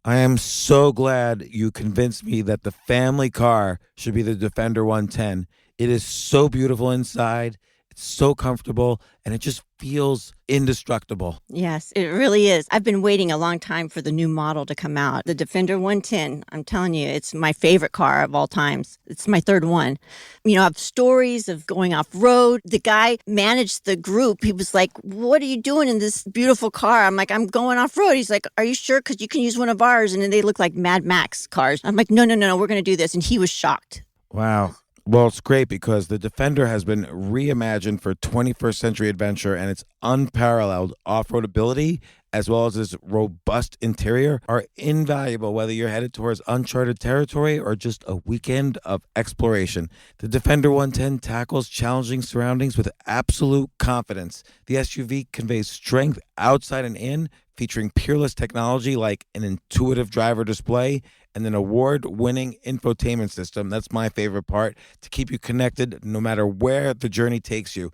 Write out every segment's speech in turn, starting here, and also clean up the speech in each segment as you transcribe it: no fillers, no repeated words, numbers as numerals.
I am so glad you convinced me that the family car should be the Defender 110. It is so beautiful inside, it's so comfortable, and it just feels indestructible. Yes, it really is. I've been waiting a long time for the new model to come out. The Defender 110, I'm telling you, it's my favorite car of all times. It's my third one. You know, I have stories of going off road. The guy managed the group. He was like, "What are you doing in this beautiful car?" I'm like, "I'm going off road." He's like, "Are you sure? Because you can use one of ours." And then they look like Mad Max cars. I'm like, no, we're going to do this. And he was shocked. Wow. Well, it's great because the Defender has been reimagined for 21st century adventure, and its unparalleled off-road ability as well as its robust interior are invaluable whether you're headed towards uncharted territory or just a weekend of exploration. The Defender 110 tackles challenging surroundings with absolute confidence. The SUV conveys strength outside and in, featuring peerless technology like an intuitive driver display and an award-winning infotainment system. That's my favorite part, to keep you connected no matter where the journey takes you.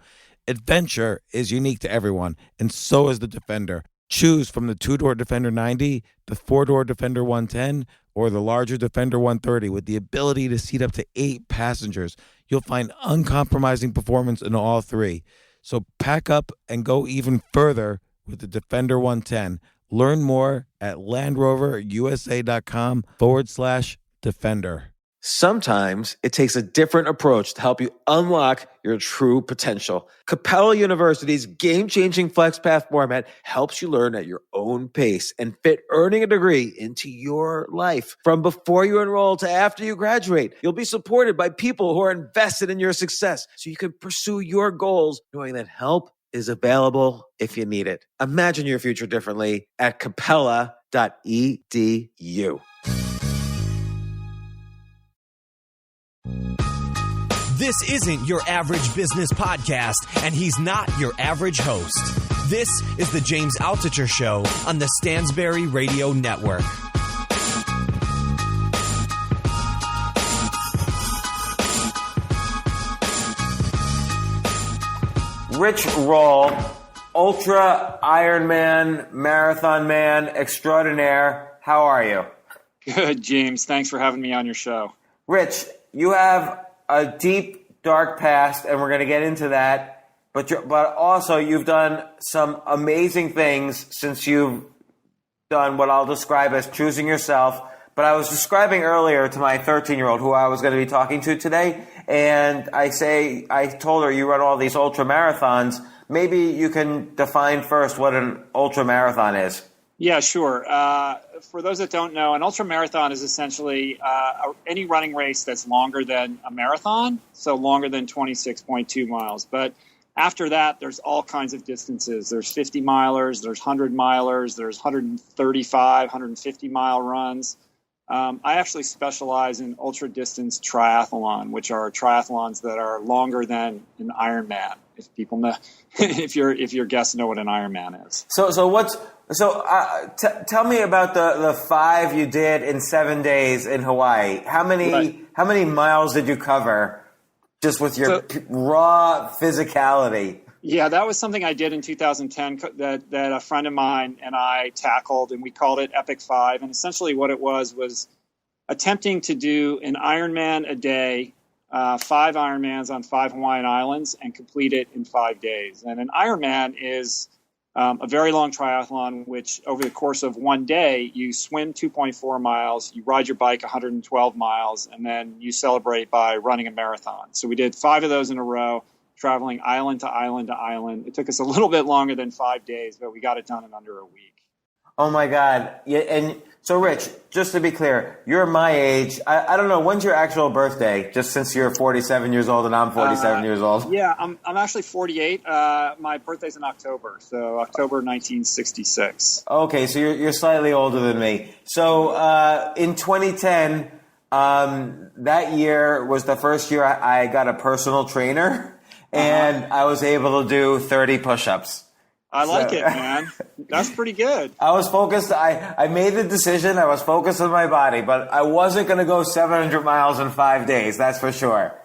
Adventure is unique to everyone, and so is the Defender. Choose from the two-door Defender 90, the four-door Defender 110, or the larger Defender 130 with the ability to seat up to 8 passengers. You'll find uncompromising performance in all three. So pack up and go even further with the Defender 110. Learn more at LandRoverUSA.com/Defender. Sometimes it takes a different approach to help you unlock your true potential. Capella University's game-changing FlexPath format helps you learn at your own pace and fit earning a degree into your life. From before you enroll to after you graduate, you'll be supported by people who are invested in your success so you can pursue your goals knowing that help is available if you need it. Imagine your future differently at capella.edu. This isn't your average business podcast, and he's not your average host. This is the James Altucher Show on the Stansberry Radio Network. Rich Roll, Ultra Ironman Marathon Man Extraordinaire. How are you? Good, James. Thanks for having me on your show. Rich, you have a deep, dark past, and we're going to get into that. But also, you've done some amazing things since you've done what I'll describe as choosing yourself. But I was describing earlier to my 13-year-old who I was going to be talking to today, and I told her you run all these ultra marathons. Maybe you can define first what an ultra marathon is. Yeah, sure. For those that don't know, an ultra marathon is essentially any running race that's longer than a marathon, so longer than 26.2 miles. But after that, there's all kinds of distances. There's 50 milers, there's 100 milers, there's 135, 150 mile runs. I actually specialize in ultra distance triathlon, which are triathlons that are longer than an Ironman. If people know, if your guests know what an Ironman is. Tell me about the 5 you did in 7 days in Hawaii. How many miles did you cover just with your raw physicality? Yeah, that was something I did in 2010 that a friend of mine and I tackled, and we called it Epic 5. And essentially what it was attempting to do an Ironman a day, 5 Ironmans on 5 Hawaiian islands, and complete it in 5 days. And an Ironman is a very long triathlon, which over the course of one day, you swim 2.4 miles, you ride your bike 112 miles, and then you celebrate by running a marathon. So we did 5 of those in a row, traveling island to island to island. It took us a little bit longer than 5 days, but we got it done in under a week. Oh my God. Yeah, and so Rich, just to be clear, you're my age. I don't know, when's your actual birthday? Just since you're 47 years old and I'm 47 years old. Yeah, I'm actually 48. My birthday's in October, so October 1966. Okay, so you're slightly older than me. So in 2010, that year was the first year I got a personal trainer. And I was able to do 30 push-ups. I like it, man. That's pretty good. I was focused. I made the decision. I was focused on my body, but I wasn't going to go 700 miles in 5 days. That's for sure.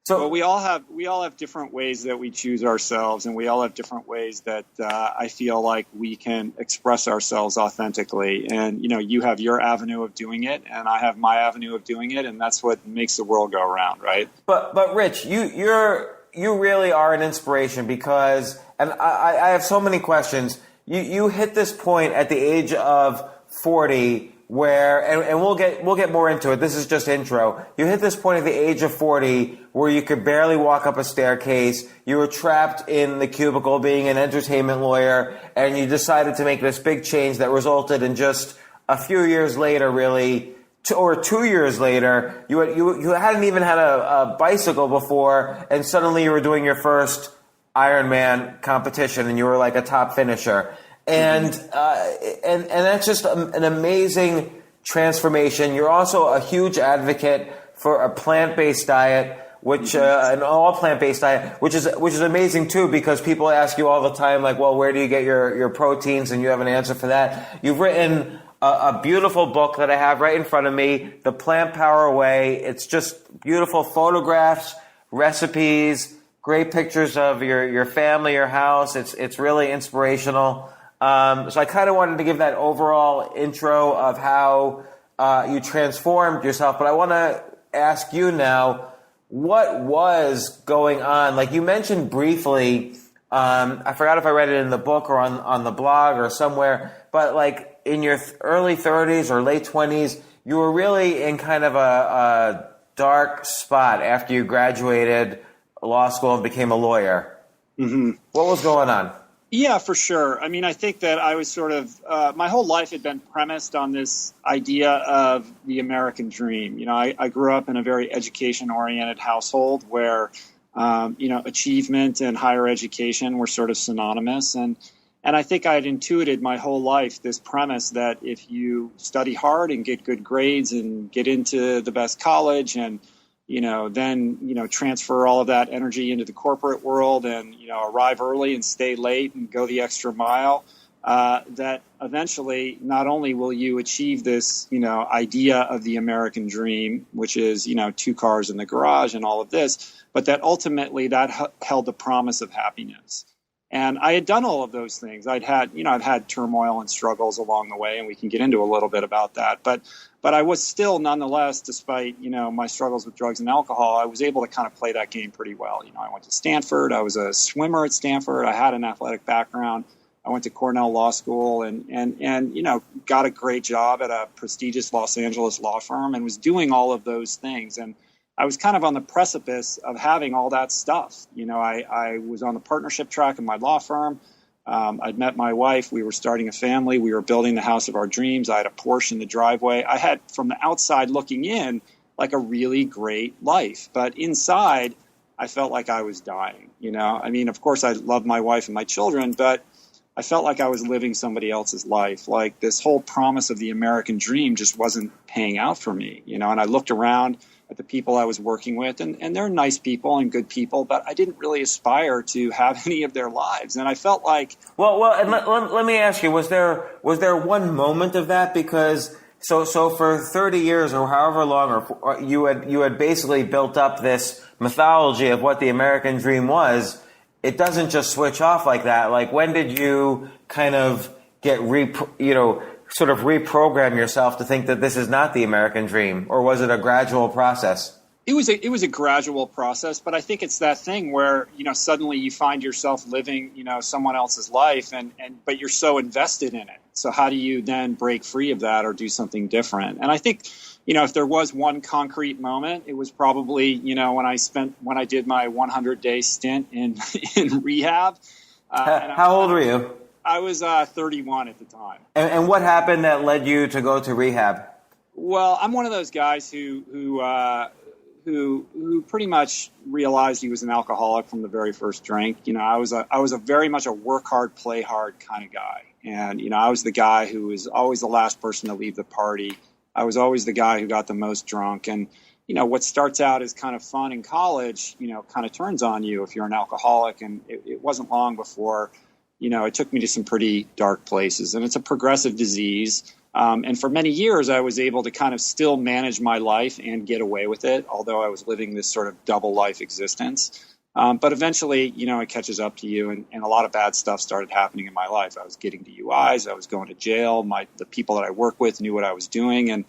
Well, we all have different ways that we choose ourselves, and we all have different ways that I feel like we can express ourselves authentically. And you have your avenue of doing it, and I have my avenue of doing it, and that's what makes the world go around, right? But Rich, you really are an inspiration because, and I have so many questions. You hit this point at the age of 40. Where and we'll get more into it. This is just intro. You hit this point at the age of 40 where you could barely walk up a staircase. You were trapped in the cubicle being an entertainment lawyer, and you decided to make this big change that resulted in just a few years later, really, 2 years later, you hadn't even had a bicycle before, and suddenly you were doing your first Ironman competition, and you were like a top finisher. And that's just an amazing transformation. You're also a huge advocate for a plant-based diet, which an all plant-based diet, which is amazing too, because people ask you all the time, like, well, where do you get your proteins? And you have an answer for that. You've written a beautiful book that I have right in front of me, The Plant Power Way. It's just beautiful photographs, recipes, great pictures of your family, your house. It's really inspirational. So I kind of wanted to give that overall intro of how you transformed yourself. But I want to ask you now, what was going on? Like you mentioned briefly, I forgot if I read it in the book or on the blog or somewhere, but like in your early 30s or late 20s, you were really in kind of a dark spot after you graduated law school and became a lawyer. Mm-hmm. What was going on? Yeah, for sure. I mean, I think that I was sort of my whole life had been premised on this idea of the American dream. I grew up in a very education-oriented household where, achievement and higher education were sort of synonymous. And I think I had intuited my whole life this premise that if you study hard and get good grades and get into the best college and then transfer all of that energy into the corporate world and, arrive early and stay late and go the extra mile, that eventually not only will you achieve this, idea of the American dream, which is, 2 cars in the garage and all of this, but that ultimately that held the promise of happiness. And I had done all of those things. I've had turmoil and struggles along the way, and we can get into a little bit about that. But I was still, nonetheless, despite, my struggles with drugs and alcohol, I was able to kind of play that game pretty well. I went to Stanford. I was a swimmer at Stanford. I had an athletic background. I went to Cornell Law School and got a great job at a prestigious Los Angeles law firm and was doing all of those things. And I was kind of on the precipice of having all that stuff. I was on the partnership track in my law firm. I'd met my wife. We were starting a family. We were building the house of our dreams. I had a Porsche in the driveway. I had, from the outside looking in, like a really great life. But inside, I felt like I was dying. I mean, of course, I loved my wife and my children, but I felt like I was living somebody else's life. Like this whole promise of the American dream just wasn't paying out for me. And I looked around at the people I was working with, and they're nice people and good people, but I didn't really aspire to have any of their lives. And I felt like, well, and let me ask you, was there one moment of that? Because so for 30 years or however long, or you had basically built up this mythology of what the American dream was. It doesn't just switch off like that. Like, when did you kind of get sort of reprogram yourself to think that this is not the American dream, or was it a gradual process? It was a gradual process, but I think it's that thing where, suddenly you find yourself living, someone else's life but you're so invested in it. So how do you then break free of that or do something different? And I think, if there was one concrete moment, it was probably, when I did my 100-day stint in rehab. How old were you? I was 31 at the time. And what happened that led you to go to rehab? Well, I'm one of those guys who pretty much realized he was an alcoholic from the very first drink. I was a very much a work hard, play hard kind of guy. And, I was the guy who was always the last person to leave the party. I was always the guy who got the most drunk. And, what starts out as kind of fun in college, kind of turns on you if you're an alcoholic. And it wasn't long before, it took me to some pretty dark places. And it's a progressive disease. And for many years, I was able to kind of still manage my life and get away with it, although I was living this sort of double life existence. But eventually, it catches up to you, and a lot of bad stuff started happening in my life. I was getting DUIs, I was going to jail. The people that I work with knew what I was doing, and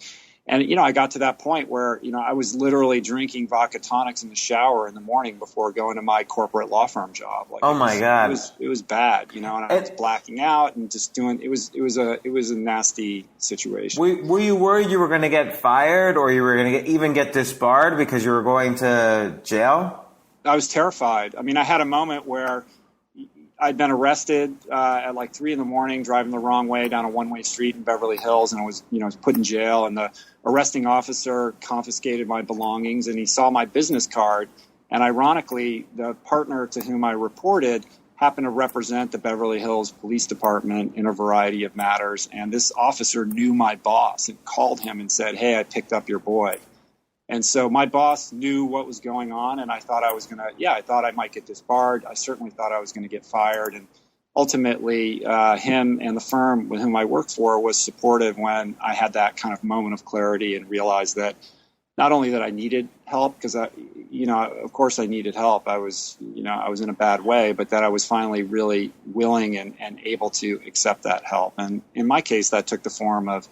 I got to that point where I was literally drinking vodka tonics in the shower in the morning before going to my corporate law firm job. Like, oh my God, it was bad, and I was blacking out and just doing. It was a nasty situation. Were you worried you were going to get fired, or you were going to even get disbarred because you were going to jail? I was terrified. I mean, I had a moment where I'd been arrested at like 3 a.m, driving the wrong way down a one-way street in Beverly Hills, and I was put in jail. And the arresting officer confiscated my belongings, and he saw my business card. And ironically, the partner to whom I reported happened to represent the Beverly Hills Police Department in a variety of matters. And this officer knew my boss and called him and said, "Hey, I picked up your boy." And so my boss knew what was going on, and I thought I thought I might get disbarred. I certainly thought I was going to get fired. And ultimately, him and the firm with whom I worked for was supportive when I had that kind of moment of clarity and realized that not only that I needed help, because of course I needed help. I was in a bad way, but that I was finally really willing and able to accept that help. And in my case, that took the form of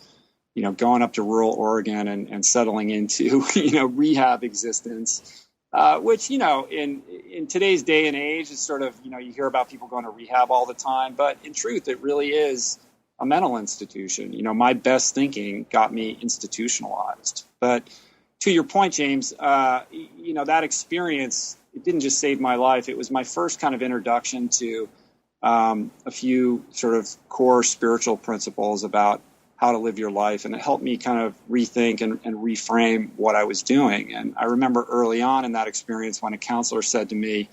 going up to rural Oregon and settling into, rehab existence, which, in today's day and age is sort of, you hear about people going to rehab all the time, but in truth, it really is a mental institution. My best thinking got me institutionalized. But to your point, James, that experience, it didn't just save my life. It was my first kind of introduction to a few sort of core spiritual principles about how to live your life. And it helped me kind of rethink and reframe what I was doing. And I remember early on in that experience when a counselor said to me,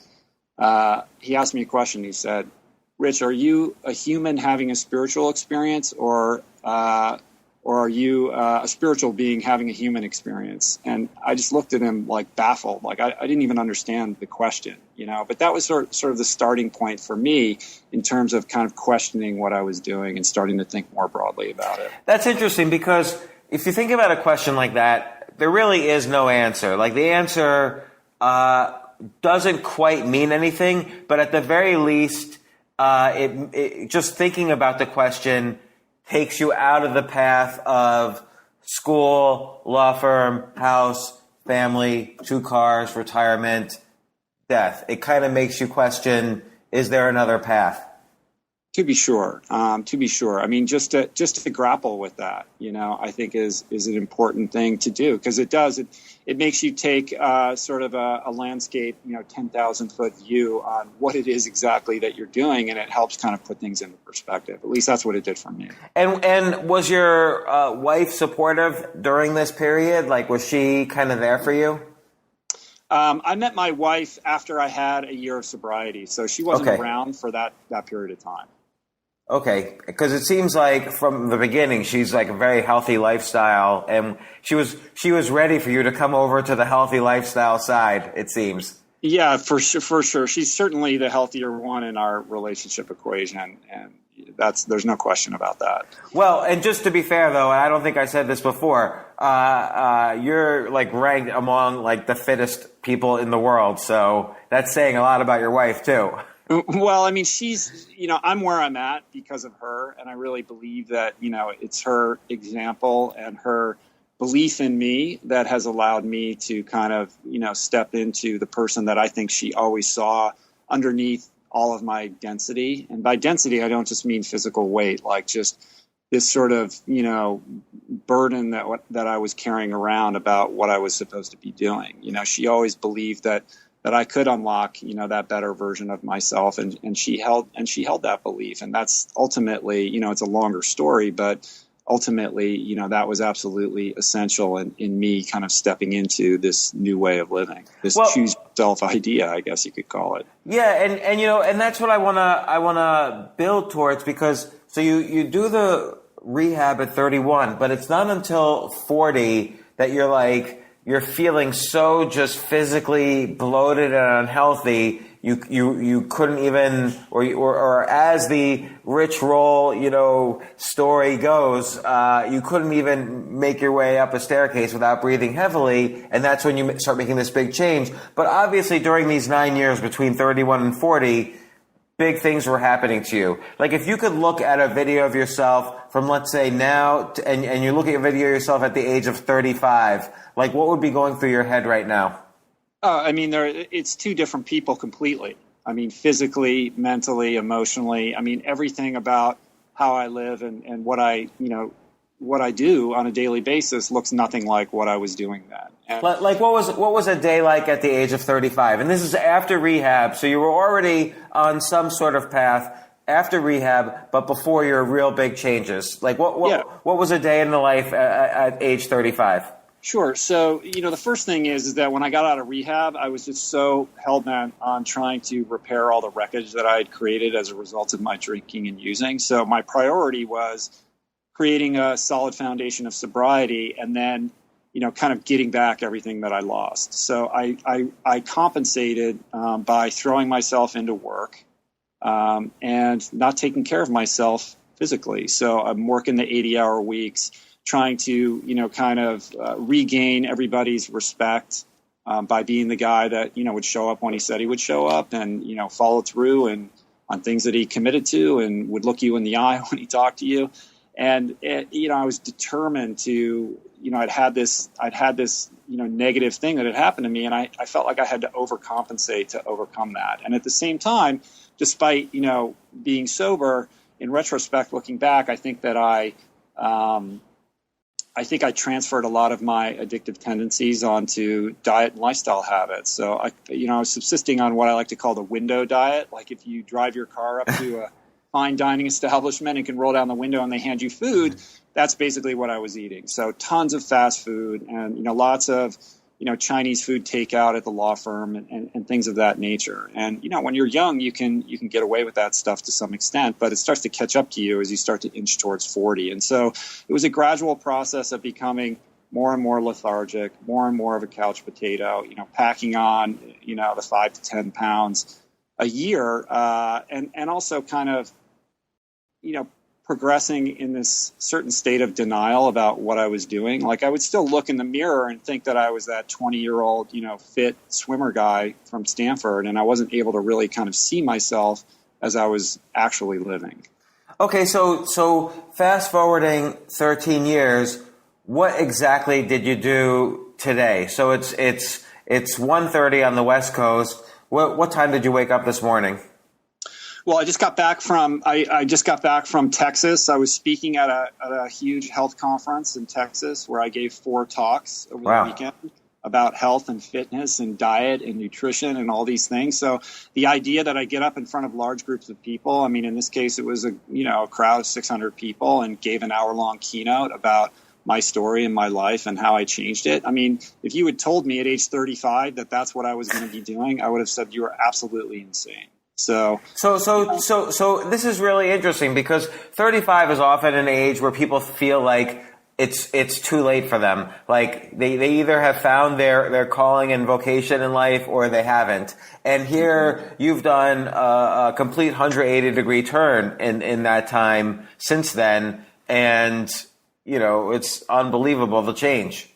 he asked me a question. He said, "Rich, are you a human having a spiritual experience, or are you a spiritual being having a human experience?" And I just looked at him like baffled, like I didn't even understand the question, but that was sort of the starting point for me in terms of kind of questioning what I was doing and starting to think more broadly about it. That's interesting, because if you think about a question like that, there really is no answer. Like, the answer doesn't quite mean anything, but at the very least, it just thinking about the question takes you out of the path of school, law firm, house, family, 2 cars, retirement, death. It kind of makes you question, is there another path? To be sure. I mean, just to grapple with that, I think is an important thing to do, because it makes you take sort of a landscape, 10,000 foot view on what it is exactly that you're doing, and it helps kind of put things into perspective. At least that's what it did for me. And was your wife supportive during this period? Like, was she kind of there for you? I met my wife after I had a year of sobriety, so she wasn't around for that period of time. Okay, because it seems like from the beginning she's like a very healthy lifestyle, and she was ready for you to come over to the healthy lifestyle side, it seems. Yeah, for sure. She's certainly the healthier one in our relationship equation, and there's no question about that. Well, and just to be fair though, and I don't think I said this before, you're like ranked among like the fittest people in the world, so that's saying a lot about your wife too. Well, I mean, she's, I'm where I'm at because of her. And I really believe that, it's her example and her belief in me that has allowed me to kind of, step into the person that I think she always saw underneath all of my density. And by density, I don't just mean physical weight, like just this sort of, burden that I was carrying around about what I was supposed to be doing. She always believed that I could unlock, that better version of myself. And she held that belief. And that's ultimately, it's a longer story, but ultimately, that was absolutely essential in me kind of stepping into this new way of living, this choose yourself idea, I guess you could call it. Yeah. And that's what I want to build towards, because so you do the rehab at 31, but it's not until 40 that you're feeling so just physically bloated and unhealthy, you couldn't even, or as the Rich Roll, story goes, you couldn't even make your way up a staircase without breathing heavily, and that's when you start making this big change. But obviously during these 9 years between 31 and 40, big things were happening to you. Like if you could look at a video of yourself from, let's say, now, and you look at a video of yourself at the age of 35, like what would be going through your head right now? It's two different people completely. I mean, physically, mentally, emotionally. I mean, everything about how I live and what I do on a daily basis looks nothing like what I was doing then. And like what was a day like at the age of 35? And this is after rehab, so you were already on some sort of path after rehab, but before your real big changes. Like what was a day in the life at age 35? Sure. So, the first thing is that when I got out of rehab, I was just so hell-bent on trying to repair all the wreckage that I had created as a result of my drinking and using. So my priority was creating a solid foundation of sobriety and then, kind of getting back everything that I lost. So I compensated by throwing myself into work and not taking care of myself physically. So I'm working the 80-hour weeks, trying to, regain everybody's respect by being the guy that, would show up when he said he would show up and, follow through and on things that he committed to and would look you in the eye when he talked to you. And, I was determined to, I'd had this, negative thing that had happened to me. And I felt like I had to overcompensate to overcome that. And at the same time, despite, being sober, in retrospect, looking back, I think that I transferred a lot of my addictive tendencies onto diet and lifestyle habits. So I was subsisting on what I like to call the window diet. Like if you drive your car up to a fine dining establishment and can roll down the window and they hand you food, that's basically what I was eating. So tons of fast food and, lots of, Chinese food takeout at the law firm and things of that nature. And, when you're young, you can get away with that stuff to some extent, but it starts to catch up to you as you start to inch towards 40. And so it was a gradual process of becoming more and more lethargic, more and more of a couch potato, packing on, the 5 to 10 pounds a year, and also kind of, progressing in this certain state of denial about what I was doing. Like I would still look in the mirror and think that I was that 20-year-old, fit swimmer guy from Stanford. And I wasn't able to really kind of see myself as I was actually living. Okay. So fast forwarding 13 years, what exactly did you do today? So it's 1:30 on the West Coast. What time did you wake up this morning? Well, I just got back from Texas. I was speaking at a huge health conference in Texas where I gave 4 talks over the weekend about health and fitness and diet and nutrition and all these things. So the idea that I get up in front of large groups of people, I mean, in this case, it was a crowd of 600 people and gave an hour-long keynote about my story and my life and how I changed it. I mean, if you had told me at age 35 that that's what I was going to be doing, I would have said you were absolutely insane. So this is really interesting because 35 is often an age where people feel like it's too late for them. Like they either have found their calling and vocation in life or they haven't. And here you've done a complete 180-degree turn in that time since then. And, it's unbelievable, the change.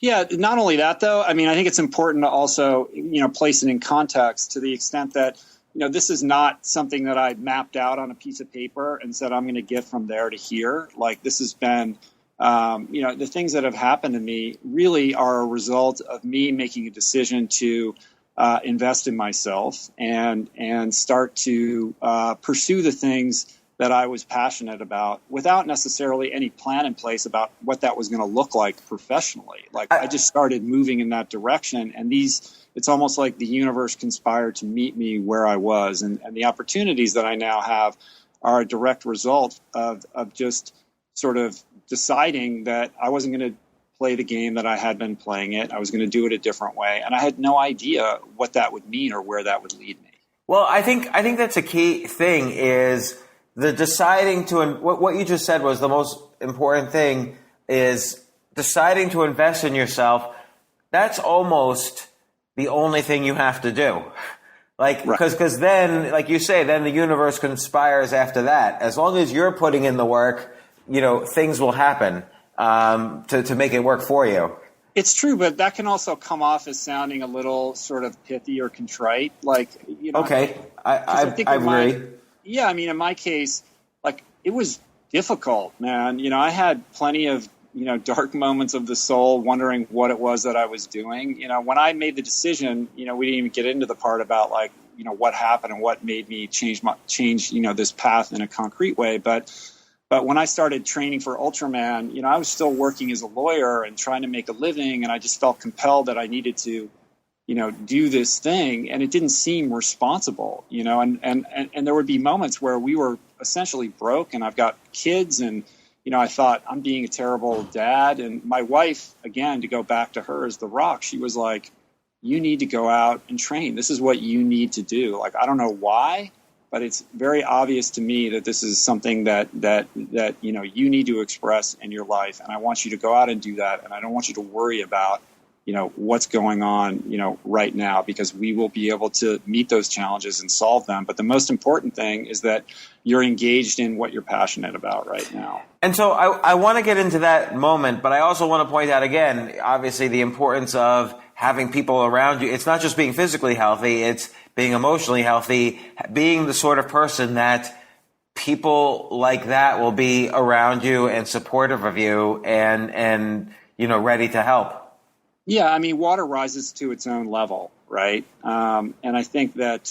Yeah, not only that, though. I mean, I think it's important to also, place it in context to the extent that, this is not something that I mapped out on a piece of paper and said, I'm going to get from there to here. Like this has been, the things that have happened to me really are a result of me making a decision to invest in myself and start to pursue the things that I was passionate about without necessarily any plan in place about what that was going to look like professionally. Like I just started moving in that direction, and it's almost like the universe conspired to meet me where I was. And the opportunities that I now have are a direct result of just sort of deciding that I wasn't going to play the game that I had been playing it. I was going to do it a different way. And I had no idea what that would mean or where that would lead me. Well, I think that's a key thing is the deciding to, what you just said was the most important thing is deciding to invest in yourself. That's almost the only thing you have to do. Like, because then, like you say, then the universe conspires after that. As long as you're putting in the work, things will happen to make it work for you. It's true, but that can also come off as sounding a little sort of pithy or contrite. Like, Okay, I agree. In my case, like, it was difficult, man. I had plenty of dark moments of the soul, wondering what it was that I was doing. When I made the decision, we didn't even get into the part about like, what happened and what made me change this path in a concrete way. But when I started training for Ultraman, I was still working as a lawyer and trying to make a living. And I just felt compelled that I needed to, do this thing. And it didn't seem responsible, and there would be moments where we were essentially broke, and I've got kids, and I thought I'm being a terrible dad. And my wife, again, to go back to her as the rock, she was like, you need to go out and train. This is what you need to do. Like, I don't know why, but it's very obvious to me that this is something that you need to express in your life. And I want you to go out and do that. And I don't want you to worry about, what's going on, right now, because we will be able to meet those challenges and solve them. But the most important thing is that you're engaged in what you're passionate about right now. And so I want to get into that moment, but I also want to point out again, obviously, the importance of having people around you. It's not just being physically healthy, it's being emotionally healthy, being the sort of person that people like that will be around you and supportive of you and ready to help. Yeah, water rises to its own level, right? And I think that,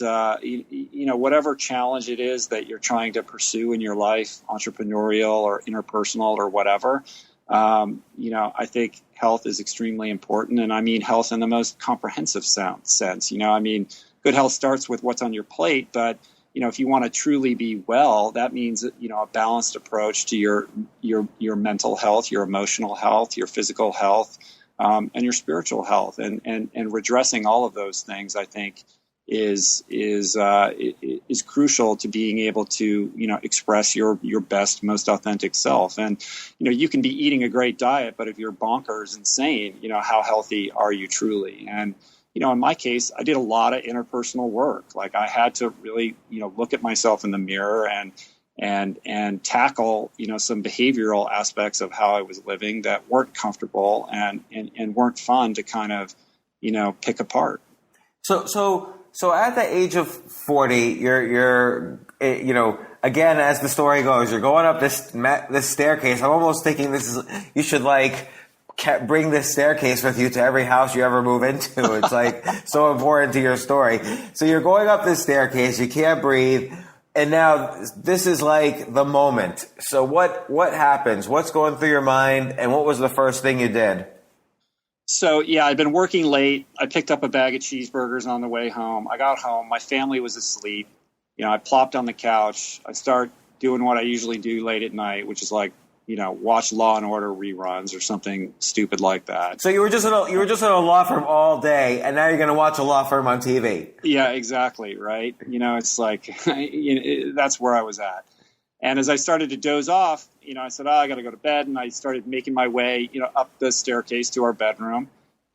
whatever challenge it is that you're trying to pursue in your life, entrepreneurial or interpersonal or whatever, I think health is extremely important. And I mean health in the most comprehensive sense. Good health starts with what's on your plate, but if you want to truly be well, that means, a balanced approach to your mental health, your emotional health, your physical health, and your spiritual health, and redressing all of those things, I think, is crucial to being able to express your best, most authentic self. And you can be eating a great diet, but if you're bonkers insane, how healthy are you truly? And in my case, I did a lot of interpersonal work. Like, I had to really look at myself in the mirror and tackle some behavioral aspects of how I was living that weren't comfortable and weren't fun to kind of pick apart. So at the age of 40, you're again, as the story goes, you're going up this staircase. I'm almost thinking you should bring this staircase with you to every house you ever move into. It's like so important to your story. So you're going up this staircase, you can't breathe. And now this is like the moment. So what happens? What's going through your mind? And what was the first thing you did? So, yeah, I'd been working late. I picked up a bag of cheeseburgers on the way home. I got home. My family was asleep. I plopped on the couch. I start doing what I usually do late at night, which is watch Law and Order reruns or something stupid like that. So you were just in a law firm all day, and now you're going to watch a law firm on TV. Yeah, exactly. Right. It's like that's where I was at. And as I started to doze off, I said, I got to go to bed, and I started making my way, up the staircase to our bedroom,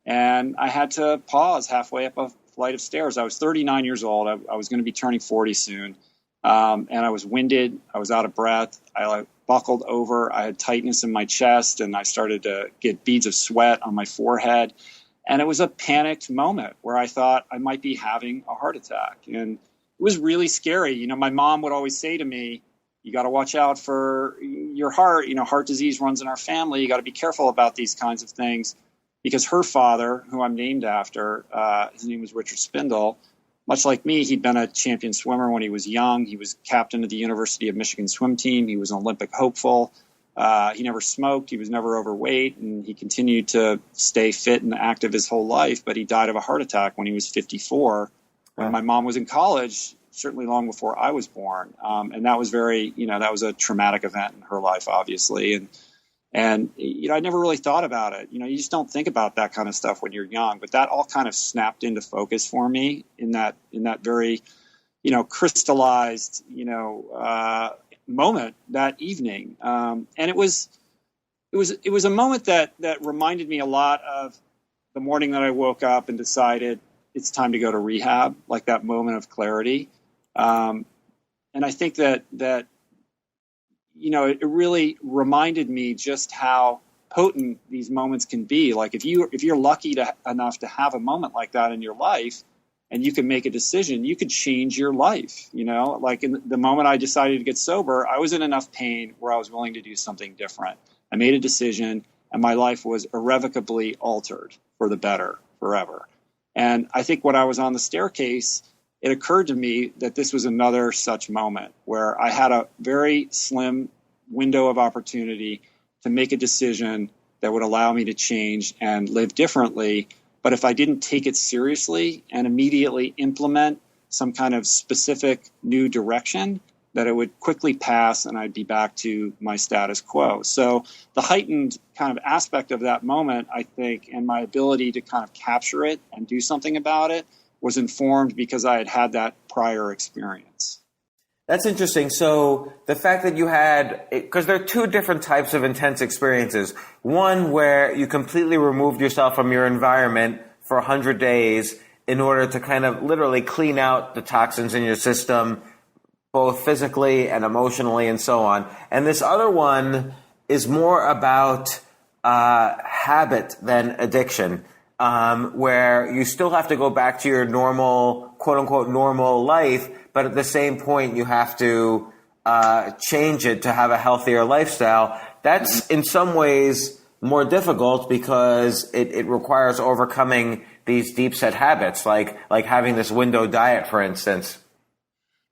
and I had to pause halfway up a flight of stairs. I was 39 years old. I was going to be turning 40 soon, and I was winded. I was out of breath. I buckled over. I had tightness in my chest, and I started to get beads of sweat on my forehead. And it was a panicked moment where I thought I might be having a heart attack. And it was really scary. My mom would always say to me, you got to watch out for your heart. Heart disease runs in our family. You got to be careful about these kinds of things, because her father, who I'm named after, his name was Richard Spindle. Much like me, he'd been a champion swimmer when he was young. He was captain of the University of Michigan swim team. He was an Olympic hopeful. He never smoked. He was never overweight, and he continued to stay fit and active his whole life. But he died of a heart attack when he was 54. When my mom was in college, certainly long before I was born. And that was that was a traumatic event in her life, obviously. And I never really thought about it. You just don't think about that kind of stuff when you're young. But that all kind of snapped into focus for me in that very, crystallized, moment that evening. And it was a moment that reminded me a lot of the morning that I woke up and decided, it's time to go to rehab, like that moment of clarity. And I think that it really reminded me just how potent these moments can be. Like if you're lucky enough to have a moment like that in your life, and you can make a decision, you could change your life. Like in the moment I decided to get sober, I was in enough pain where I was willing to do something different. I made a decision, and my life was irrevocably altered for the better forever. And I think when I was on the staircase, it occurred to me that this was another such moment where I had a very slim window of opportunity to make a decision that would allow me to change and live differently. But if I didn't take it seriously and immediately implement some kind of specific new direction, that it would quickly pass and I'd be back to my status quo. So the heightened kind of aspect of that moment, I think, and my ability to kind of capture it and do something about it was informed because I had that prior experience. That's interesting. So the fact that you had, because there are two different types of intense experiences. One where you completely removed yourself from your environment for 100 days in order to kind of literally clean out the toxins in your system, both physically and emotionally and so on. And this other one is more about habit than addiction, where you still have to go back to your normal, quote unquote, normal life, but at the same point you have to change it to have a healthier lifestyle. That's in some ways more difficult because it requires overcoming these deep set habits, like having this window diet, for instance.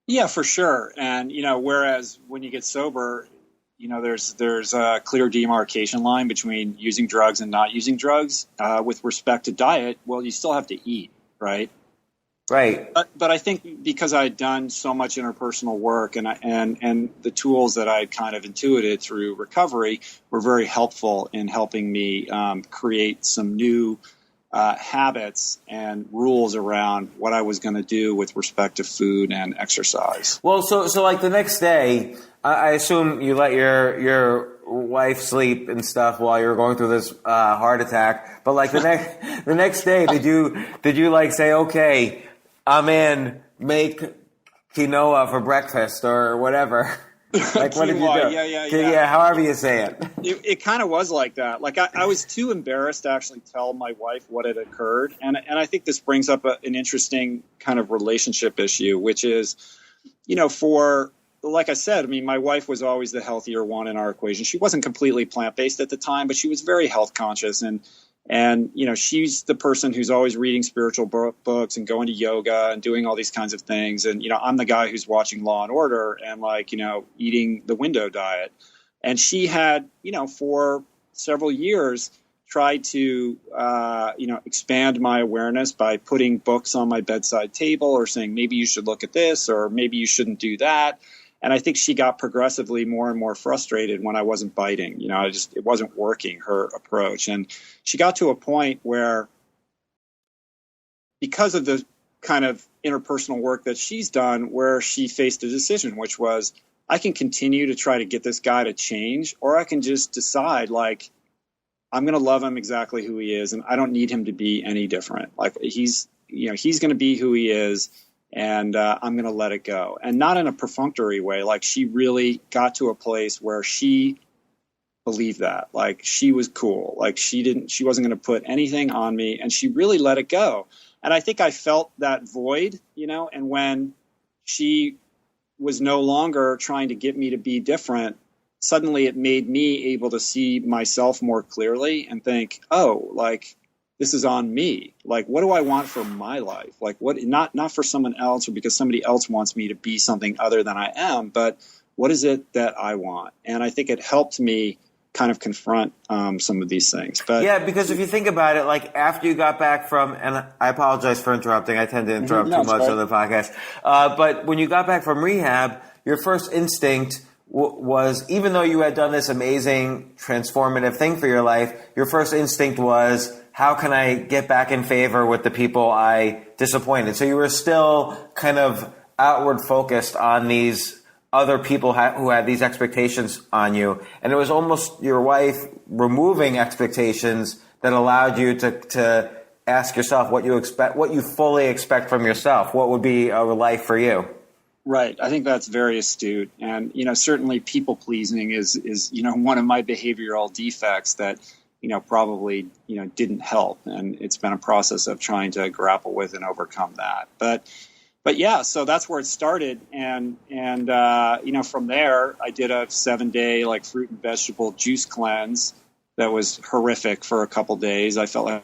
Yeah, for sure. And, whereas when you get sober, there's a clear demarcation line between using drugs and not using drugs. With respect to diet, well, you still have to eat, right? Right. But I think because I had done so much interpersonal work and the tools that I kind of intuited through recovery were very helpful in helping me create some new habits and rules around what I was going to do with respect to food and exercise. Well, so like the next day, I assume you let your wife sleep and stuff while you were going through this heart attack. But like the next day, did you like say, okay, I'm in, make quinoa for breakfast or whatever? Like, what did you do? Yeah, however you say it. It kind of was like that. Like, I was too embarrassed to actually tell my wife what had occurred. And I think this brings up an interesting kind of relationship issue, which is, like I said, my wife was always the healthier one in our equation. She wasn't completely plant-based at the time, but she was very health conscious. And she's the person who's always reading spiritual books and going to yoga and doing all these kinds of things. And, I'm the guy who's watching Law and Order and eating the window diet. And she had, for several years tried to, expand my awareness by putting books on my bedside table or saying, maybe you should look at this or maybe you shouldn't do that. And I think she got progressively more and more frustrated when I wasn't biting. It wasn't working, her approach. And she got to a point where, because of the kind of interpersonal work that she's done, where she faced a decision, which was, I can continue to try to get this guy to change, or I can just decide, I'm going to love him exactly who he is, and I don't need him to be any different. Like, he's going to be who he is. And I'm going to let it go. And not in a perfunctory way. Like, she really got to a place where she believed that. Like, she was cool. Like, she wasn't going to put anything on me. And she really let it go. And I think I felt that void, and when she was no longer trying to get me to be different, suddenly it made me able to see myself more clearly and think, this is on me. Like, what do I want for my life? Like, what, not for someone else or because somebody else wants me to be something other than I am, but what is it that I want? And I think it helped me kind of confront some of these things. But yeah, because if you think about it, like after you got back from, and I apologize for interrupting. I tend to interrupt too much on the podcast. But when you got back from rehab, your first instinct was, even though you had done this amazing transformative thing for your life, your first instinct was, how can I get back in favor with the people I disappointed? So you were still kind of outward focused on these other people who had these expectations on you. And it was almost your wife removing expectations that allowed you to ask yourself what you fully expect from yourself. What would be a life for you? Right. I think that's very astute. And, certainly people pleasing is, one of my behavioral defects that, probably, didn't help. And it's been a process of trying to grapple with and overcome that. But yeah, so that's where it started. And from there, I did a 7-day like fruit and vegetable juice cleanse that was horrific for a couple days. I felt like,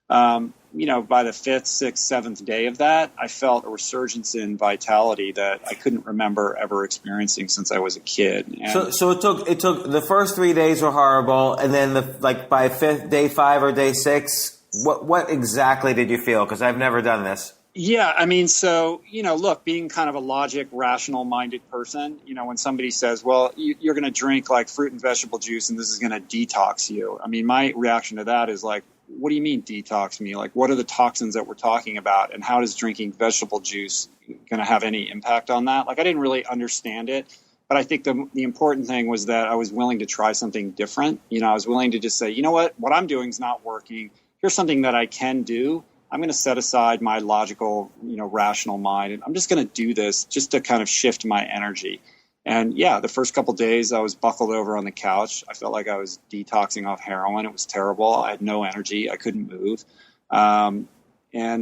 by the 5th, 6th, 7th day of that, I felt a resurgence in vitality that I couldn't remember ever experiencing since I was a kid. And so it took the first 3 days were horrible, and then by day 5 or day 6, what exactly did you feel? Because I've never done this. Yeah, I mean, so, look, being kind of a logic, rational-minded person, when somebody says, well, you're going to drink like fruit and vegetable juice and this is going to detox you. I mean, my reaction to that is like, what do you mean detox me? Like, what are the toxins that we're talking about? And how is drinking vegetable juice going to have any impact on that? Like, I didn't really understand it. But I think the important thing was that I was willing to try something different. I was willing to just say, you know what I'm doing is not working. Here's something that I can do. I'm going to set aside my logical, rational mind. And I'm just going to do this just to kind of shift my energy. And yeah, the first couple of days I was buckled over on the couch. I felt like I was detoxing off heroin. It was terrible. I had no energy. I couldn't move. And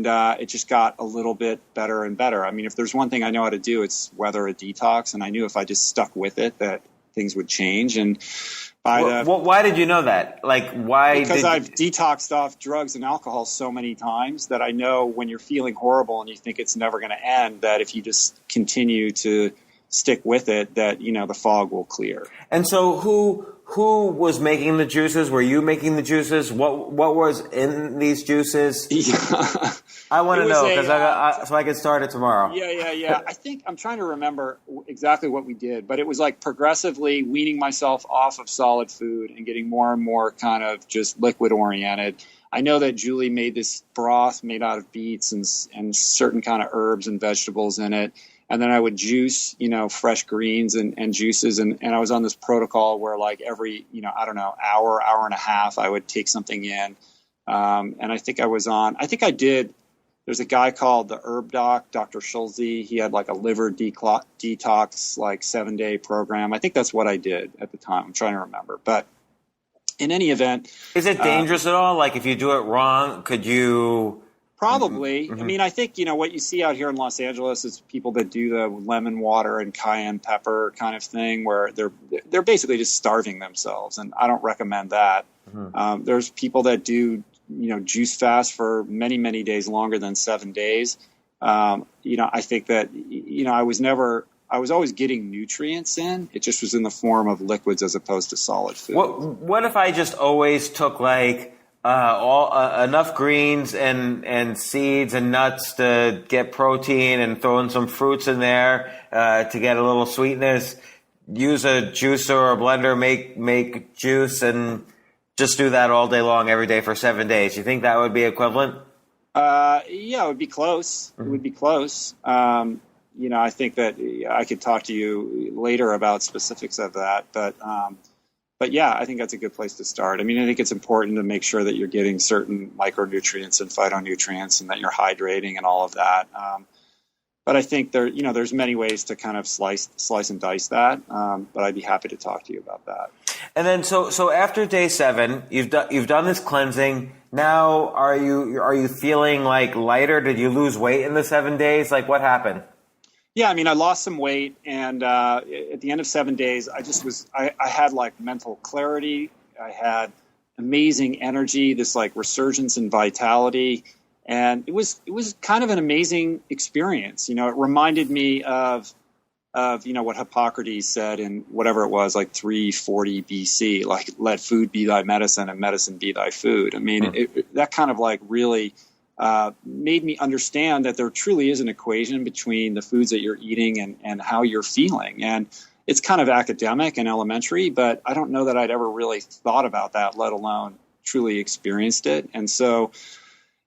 it just got a little bit better and better. I mean, if there's one thing I know how to do, it's weather a detox. And I knew if I just stuck with it, that things would change. And why did you know that? Like, why? Because I've detoxed off drugs and alcohol so many times that I know when you're feeling horrible and you think it's never going to end, that if you just continue to stick with it, that, the fog will clear. And so who was making the juices? Were you making the juices? What was in these juices? Yeah. I want to know because so I can start it tomorrow. Yeah. I think I'm trying to remember exactly what we did, but it was like progressively weaning myself off of solid food and getting more and more kind of just liquid oriented. I know that Julie made this broth made out of beets and certain kind of herbs and vegetables in it. And then I would juice, fresh greens and juices. And I was on this protocol where like every, hour and a half, I would take something in. And I think I did. There's a guy called the Herb Doc, Dr. Schulze. He had like a liver detox, like 7-day program. I think that's what I did at the time. I'm trying to remember. But in any event. Is it dangerous at all? Like if you do it wrong, could you... Probably. Mm-hmm. I mean, I think, what you see out here in Los Angeles is people that do the lemon water and cayenne pepper kind of thing where they're basically just starving themselves. And I don't recommend that. Mm-hmm. There's people that do, juice fast for many, many days longer than 7 days. I think that, I was always getting nutrients in. It just was in the form of liquids as opposed to solid food. What if I just always took like, enough greens and seeds and nuts to get protein and throw in some fruits in there to get a little sweetness, use a juicer or a blender, make juice and just do that all day long every day for 7 days. You think that would be equivalent? Yeah, it would be close. Mm-hmm. It would be close. I think that I could talk to you later about specifics of that, But yeah, I think that's a good place to start. I mean, I think it's important to make sure that you're getting certain micronutrients and phytonutrients and that you're hydrating and all of that. But I think there's many ways to kind of slice and dice that. But I'd be happy to talk to you about that. And then so after day 7, you've done this cleansing. Now are you feeling like lighter? Did you lose weight in the 7 days? Like what happened? Yeah, I mean, I lost some weight, and at the end of 7 days, I had like mental clarity. I had amazing energy, this like resurgence in vitality, and it was kind of an amazing experience. It reminded me of what Hippocrates said in whatever it was, like 340 BC, like let food be thy medicine and medicine be thy food. I mean, that kind of like really made me understand that there truly is an equation between the foods that you're eating and how you're feeling. And it's kind of academic and elementary, but I don't know that I'd ever really thought about that, let alone truly experienced it. And so,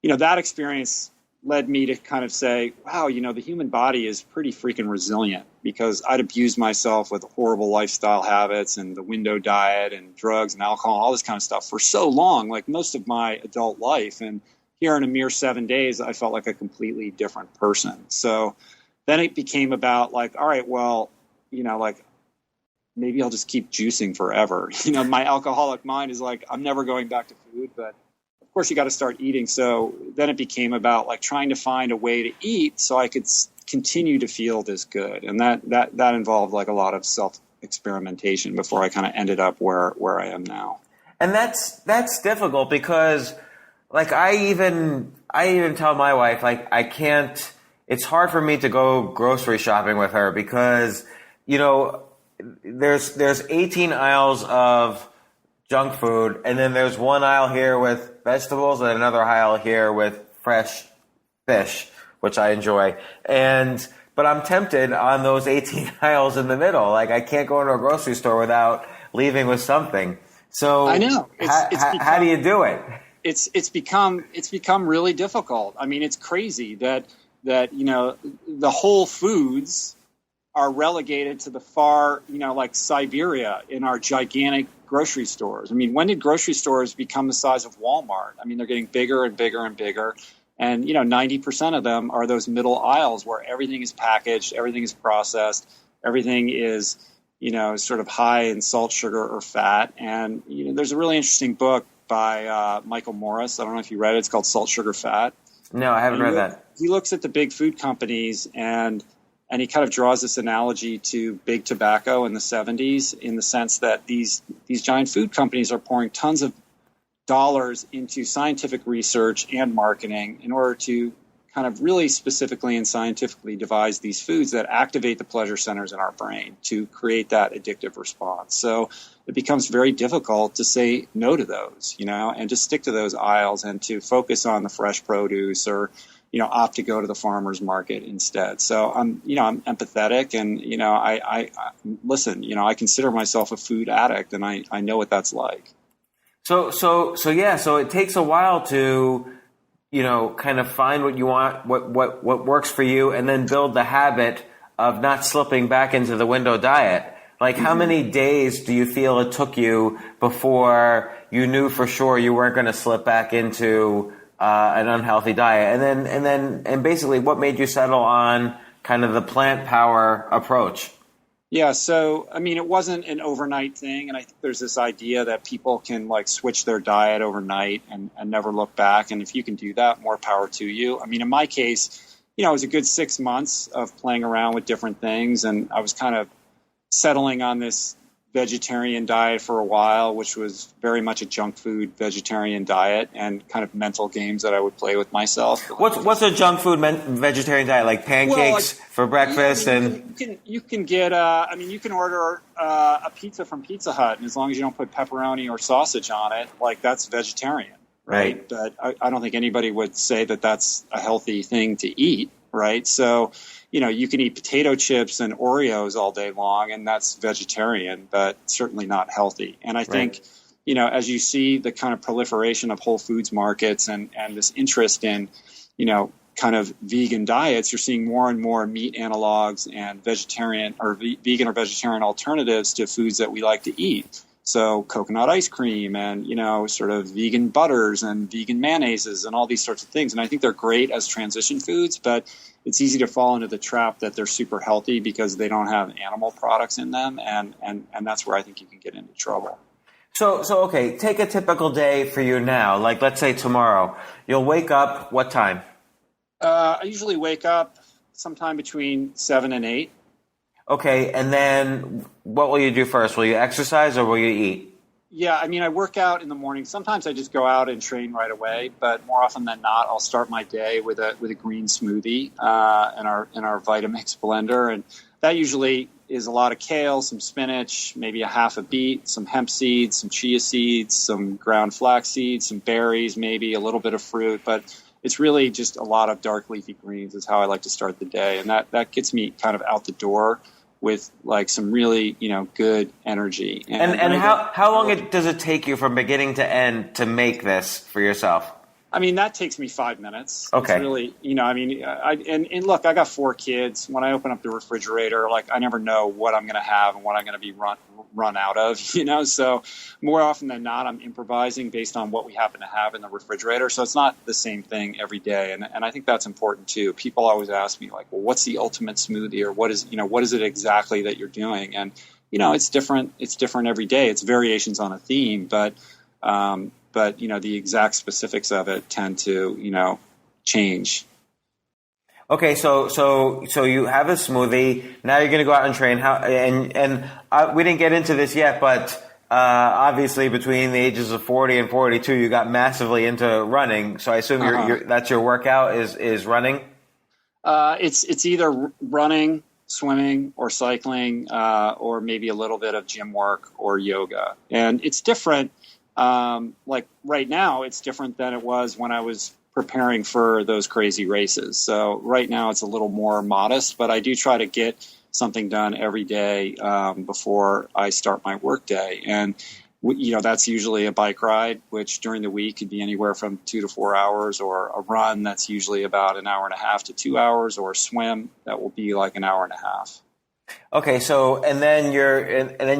that experience led me to kind of say, wow, the human body is pretty freaking resilient, because I'd abused myself with horrible lifestyle habits and the window diet and drugs and alcohol, all this kind of stuff for so long, like most of my adult life. And here in a mere 7 days, I felt like a completely different person. So then it became about like, all right, well, like maybe I'll just keep juicing forever. My alcoholic mind is like, I'm never going back to food, but of course you got to start eating. So then it became about like trying to find a way to eat so I could continue to feel this good. And that involved like a lot of self experimentation before I kind of ended up where I am now. And that's difficult because like I even tell my wife, like I can't, it's hard for me to go grocery shopping with her because, there's 18 aisles of junk food, and then there's one aisle here with vegetables and another aisle here with fresh fish, which I enjoy. But I'm tempted on those 18 aisles in the middle. Like I can't go into a grocery store without leaving with something. So I know. How do you do it? It's become really difficult. I mean, it's crazy that the Whole Foods are relegated to the far, like Siberia in our gigantic grocery stores. I mean, when did grocery stores become the size of Walmart? I mean, they're getting bigger and bigger and bigger. And, 90% of them are those middle aisles where everything is packaged, everything is processed, everything is, sort of high in salt, sugar, or fat. And, there's a really interesting book by Michael Morris. I don't know if you read it. It's called Salt, Sugar, Fat. No, I haven't read that. He looks at the big food companies and he kind of draws this analogy to big tobacco in the 70s in the sense that these giant food companies are pouring tons of dollars into scientific research and marketing in order to kind of really specifically and scientifically devise these foods that activate the pleasure centers in our brain to create that addictive response. So it becomes very difficult to say no to those, and to stick to those aisles and to focus on the fresh produce or opt to go to the farmer's market instead. So I'm empathetic and, I listen, I consider myself a food addict and I know what that's like. So it takes a while to, kind of find what you want, what works for you, and then build the habit of not slipping back into the window diet. Like how many days do you feel it took you before you knew for sure you weren't going to slip back into an unhealthy diet, and basically what made you settle on kind of the plant power approach? Yeah, so I mean, it wasn't an overnight thing, and I think there's this idea that people can like switch their diet overnight and never look back. And if you can do that, more power to you. I mean, in my case, it was a good 6 months of playing around with different things, and I was kind of settling on this vegetarian diet for a while, which was very much a junk food vegetarian diet and kind of mental games that I would play with myself. What's a junk food vegetarian diet? Like pancakes for breakfast? You can get, you can order a pizza from Pizza Hut, and as long as you don't put pepperoni or sausage on it, like that's vegetarian, right? But I don't think anybody would say that that's a healthy thing to eat, right? So, you can eat potato chips and Oreos all day long, and that's vegetarian, but certainly not healthy. And I think, as you see the kind of proliferation of Whole Foods markets and this interest in, kind of vegan diets, you're seeing more and more meat analogs and vegetarian or vegan or vegetarian alternatives to foods that we like to eat. So coconut ice cream and, sort of vegan butters and vegan mayonnaises and all these sorts of things. And I think they're great as transition foods, but it's easy to fall into the trap that they're super healthy because they don't have animal products in them. And that's where I think you can get into trouble. So okay, take a typical day for you now. Like, let's say tomorrow. You'll wake up, what time? I usually wake up sometime between 7 and 8. Okay, and then what will you do first? Will you exercise or will you eat? Yeah, I mean, I work out in the morning. Sometimes I just go out and train right away, but more often than not, I'll start my day with a green smoothie in our Vitamix blender, and that usually is a lot of kale, some spinach, maybe a half a beet, some hemp seeds, some chia seeds, some ground flax seeds, some berries, maybe a little bit of fruit, but it's really just a lot of dark leafy greens is how I like to start the day, and that gets me kind of out the door with like some really, good energy. And how long does it take you from beginning to end to make this for yourself? I mean, that takes me 5 minutes. Okay. It's really, and look, I got 4 kids. When I open up the refrigerator, like I never know what I'm going to have and what I'm going to be run out of, so more often than not, I'm improvising based on what we happen to have in the refrigerator. So it's not the same thing every day. And I think that's important too. People always ask me like, well, what's the ultimate smoothie, or what is it exactly that you're doing? And, it's different. It's different every day. It's variations on a theme, but the exact specifics of it tend to, change. Okay, so you have a smoothie. Now you're going to go out and train. We didn't get into this yet, but obviously between the ages of 40 and 42, you got massively into running. So I assume that's your workout is running. It's either running, swimming, or cycling, or maybe a little bit of gym work or yoga, and it's different. Like right now, it's different than it was when I was preparing for those crazy races. So right now it's a little more modest, but I do try to get something done every day before I start my work day. And, that's usually a bike ride, which during the week could be anywhere from 2 to 4 hours, or a run that's usually about 1.5 hours to 2 hours, or a swim that will be like 1.5 hours. Okay. So, and then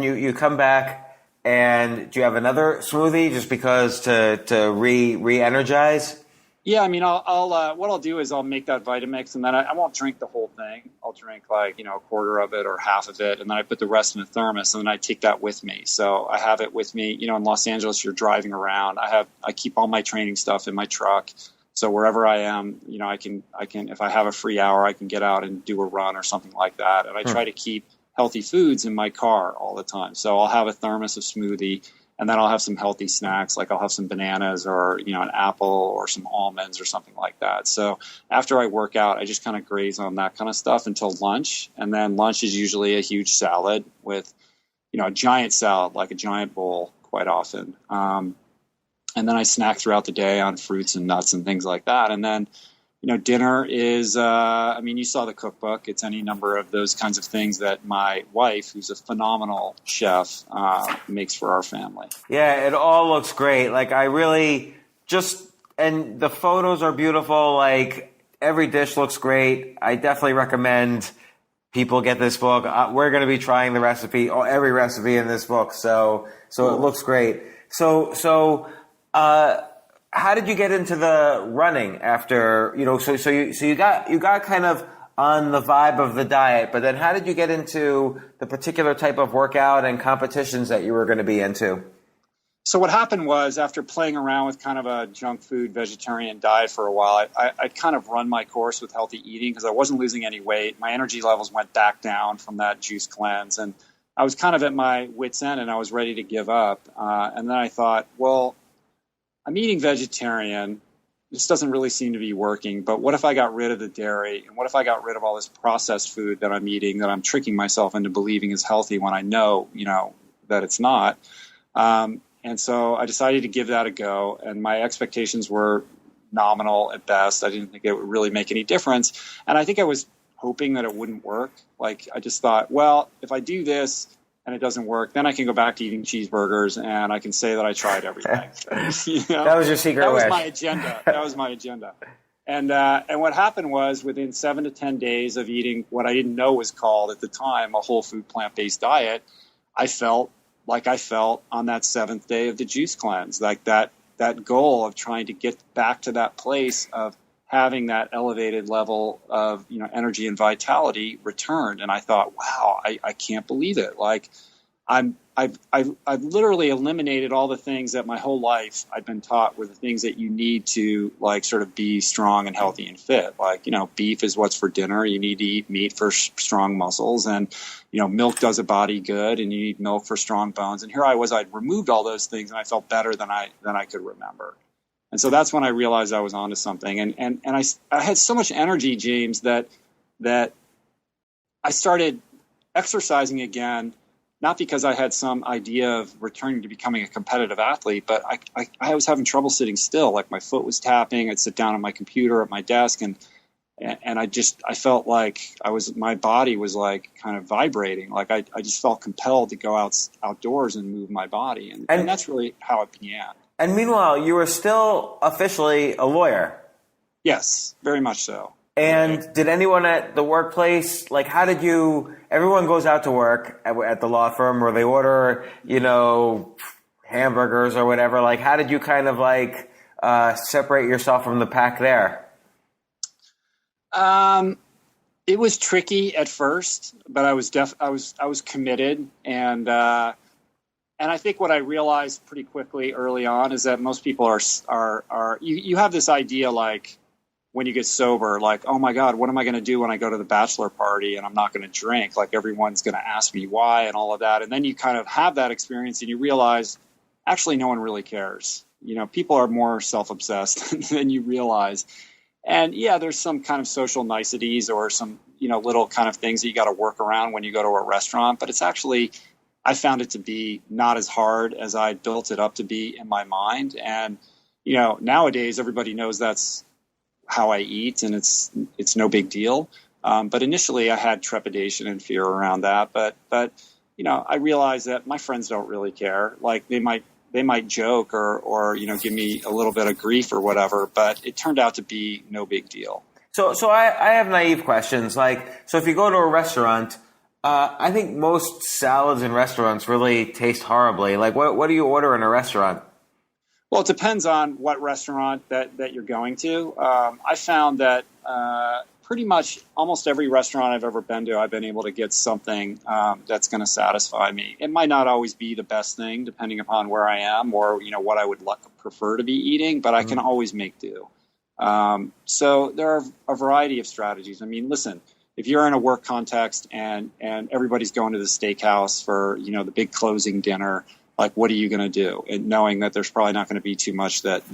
you come back. And do you have another smoothie just because to re-energize? Yeah, I mean, I'll do is I'll make that Vitamix, and then I won't drink the whole thing. I'll drink like, a quarter of it or half of it, and then I put the rest in a thermos, and then I take that with me. So I have it with me. In Los Angeles, you're driving around. I keep all my training stuff in my truck. So wherever I am, I can if I have a free hour, I can get out and do a run or something like that. And I try to keep healthy foods in my car all the time. So I'll have a thermos of smoothie, and then I'll have some healthy snacks, like I'll have some bananas or, an apple or some almonds or something like that. So after I work out, I just kind of graze on that kind of stuff until lunch. And then lunch is usually a huge salad with, a giant salad, like a giant bowl quite often. And then I snack throughout the day on fruits and nuts and things like that. And then, dinner is, you saw the cookbook. It's any number of those kinds of things that my wife, who's a phenomenal chef, makes for our family. Yeah, it all looks great. Like I really and the photos are beautiful. Like every dish looks great. I definitely recommend people get this book. We're going to be trying the recipe, or every recipe in this book. So it looks great. So, how did you get into the running after, so you got kind of on the vibe of the diet, but then how did you get into the particular type of workout and competitions that you were going to be into? So what happened was, after playing around with kind of a junk food vegetarian diet for a while, I kind of run my course with healthy eating because I wasn't losing any weight. My energy levels went back down from that juice cleanse, and I was kind of at my wit's end, and I was ready to give up. And then I thought, well, I'm eating vegetarian. This doesn't really seem to be working, but what if I got rid of the dairy, and what if I got rid of all this processed food that I'm eating that I'm tricking myself into believing is healthy when I know, that it's not. And so I decided to give that a go, and my expectations were nominal at best. I didn't think it would really make any difference. And I think I was hoping that it wouldn't work. Like I just thought, well, if I do this and it doesn't work, then I can go back to eating cheeseburgers and I can say that I tried everything. That was your secret That wish. was my agenda. And what happened was, within 7 to 10 days of eating what I didn't know was called at the time a whole food plant-based diet, I felt like I felt on that 7th day of the juice cleanse, like that goal of trying to get back to that place of having that elevated level of, energy and vitality returned. And I thought, wow, I can't believe it. Like I've literally eliminated all the things that my whole life I'd been taught were the things that you need to like sort of be strong and healthy and fit. Like, beef is what's for dinner. You need to eat meat for strong muscles, and, milk does a body good, and you need milk for strong bones. And here I was, I'd removed all those things, and I felt better than I could remember. And so that's when I realized I was onto something. And I had so much energy, James, that I started exercising again, not because I had some idea of returning to becoming a competitive athlete, but I was having trouble sitting still. Like my foot was tapping. I'd sit down at my computer at my desk, and And I felt like my body was like kind of vibrating. Like I just felt compelled to go outdoors and move my body. And that's really how it began. And meanwhile, you were still officially a lawyer. Yes, very much so. And did anyone at the workplace, like, how did you, everyone goes out to work at the law firm or they order, hamburgers or whatever. Like, how did you kind of like separate yourself from the pack there? It was tricky at first, but I was committed, and I think what I realized pretty quickly early on is that most people are you have this idea like when you get sober, like, oh my God, what am I going to do when I go to the bachelor party and I'm not going to drink? Like everyone's going to ask me why and all of that, and then you kind of have that experience and you realize actually no one really cares. People are more self-obsessed than you realize. And yeah, there's some kind of social niceties or some, little kind of things that you got to work around when you go to a restaurant. But it's actually, I found it to be not as hard as I built it up to be in my mind. And, nowadays everybody knows that's how I eat and it's no big deal. But initially I had trepidation and fear around that. But I realized that my friends don't really care. Like they might joke or give me a little bit of grief or whatever, but it turned out to be no big deal. So I have naive questions. Like, so if you go to a restaurant, I think most salads in restaurants really taste horribly. Like, what do you order in a restaurant? Well, it depends on what restaurant that you're going to. I found that pretty much almost every restaurant I've ever been to, I've been able to get something that's going to satisfy me. It might not always be the best thing, depending upon where I am or what I would prefer to be eating, but I can always make do. So there are a variety of strategies. I mean, listen, if you're in a work context and everybody's going to the steakhouse for the big closing dinner, like what are you going to do? And knowing that there's probably not going to be too much that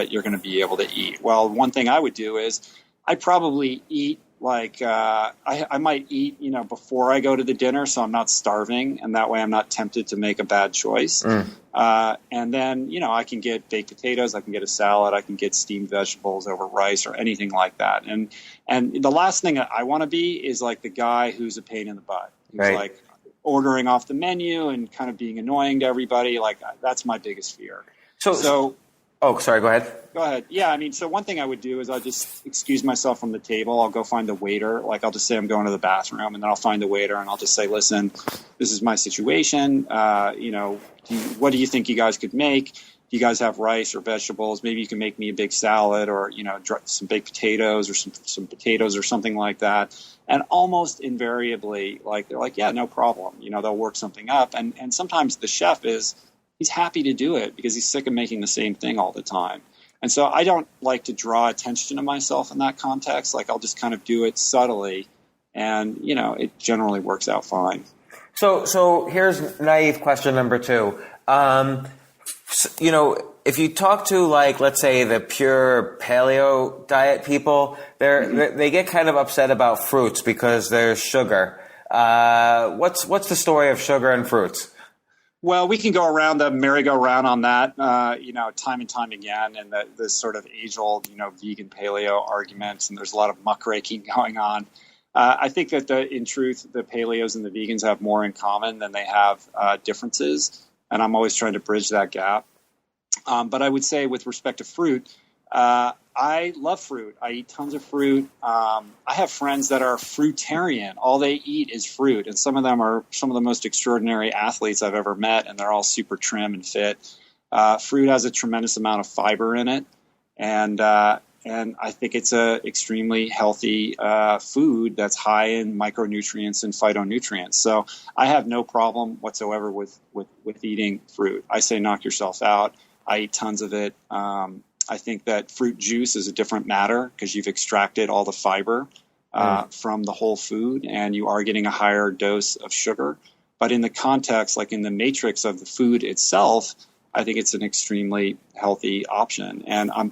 you're going to be able to eat. Well, one thing I would do is I probably eat like I might eat, before I go to the dinner, so I'm not starving, and that way I'm not tempted to make a bad choice. And then, I can get baked potatoes, I can get a salad, I can get steamed vegetables over rice or anything like that. And the last thing I want to be is like the guy who's a pain in the butt, who's right. like ordering off the menu and kind of being annoying to everybody. Like that's my biggest fear. So. Oh, sorry. Go ahead. Go ahead. Yeah, I mean, so one thing I would do is I'll just excuse myself from the table. I'll go find the waiter. Like I'll just say I'm going to the bathroom, and then I'll find the waiter, and I'll just say, "Listen, this is my situation. What do you think you guys could make? Do you guys have rice or vegetables? Maybe you can make me a big salad, or some baked potatoes, or some potatoes, or something like that." And almost invariably, like they're like, "Yeah, no problem." They'll work something up, and sometimes the chef he's happy to do it because he's sick of making the same thing all the time. And so I don't like to draw attention to myself in that context. Like I'll just kind of do it subtly and, it generally works out fine. So here's naive question number 2. If you talk to like, let's say the pure paleo diet people, they get kind of upset about fruits because there's sugar. What's the story of sugar and fruits? Well, we can go around the merry-go-round on that, time and time again, and the sort of age-old, vegan paleo arguments, and there's a lot of muckraking going on. I think that in truth, the paleos and the vegans have more in common than they have differences, and I'm always trying to bridge that gap. But I would say with respect to fruit, I love fruit. I eat tons of fruit. I have friends that are fruitarian. All they eat is fruit. And some of them are some of the most extraordinary athletes I've ever met, and they're all super trim and fit. Fruit has a tremendous amount of fiber in it. And I think it's a extremely healthy food that's high in micronutrients and phytonutrients. So I have no problem whatsoever with eating fruit. I say knock yourself out. I eat tons of it. I think that fruit juice is a different matter because you've extracted all the fiber from the whole food, and you are getting a higher dose of sugar. But in the context, like in the matrix of the food itself, I think it's an extremely healthy option. And I'm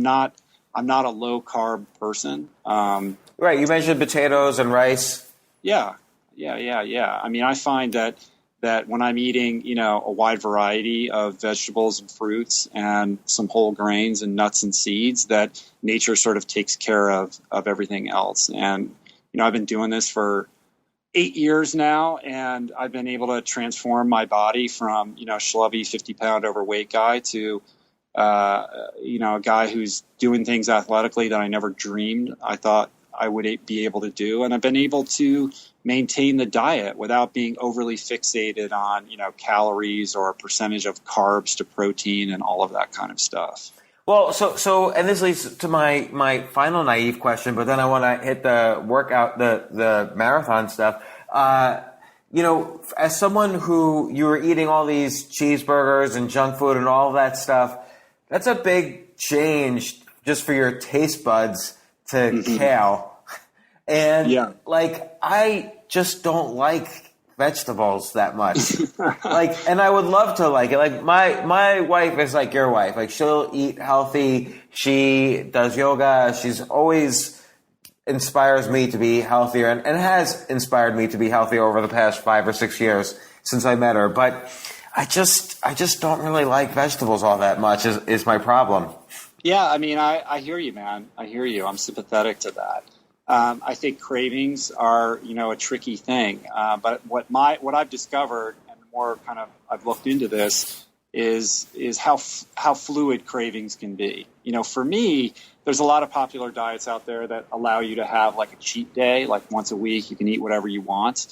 not a low carb person. Right. You mentioned potatoes and rice. Yeah. I mean, I find that that when I'm eating, a wide variety of vegetables and fruits and some whole grains and nuts and seeds, that nature sort of takes care of everything else. And, I've been doing this for 8 years now, and I've been able to transform my body from, schlubby 50-pound overweight guy to, a guy who's doing things athletically that I never dreamed I thought I would be able to do. And I've been able to maintain the diet without being overly fixated on, calories or a percentage of carbs to protein and all of that kind of stuff. Well, so, and this leads to my final naive question, but then I want to hit the workout, the marathon stuff. As someone who you were eating all these cheeseburgers and junk food and all of that stuff, that's a big change just for your taste buds to kale. And I just don't like vegetables that much. And I would love to like it. Like my wife is like your wife. Like she'll eat healthy. She does yoga. She's always inspires me to be healthier and has inspired me to be healthier over the past 5 or 6 years since I met her. But I just don't really like vegetables all that much is my problem. Yeah. I mean, I hear you, man. I hear you. I'm sympathetic to that. I think cravings are, a tricky thing. But what I've discovered, and the more kind of I've looked into this, is how fluid cravings can be. For me, there's a lot of popular diets out there that allow you to have like a cheat day, like once a week, you can eat whatever you want.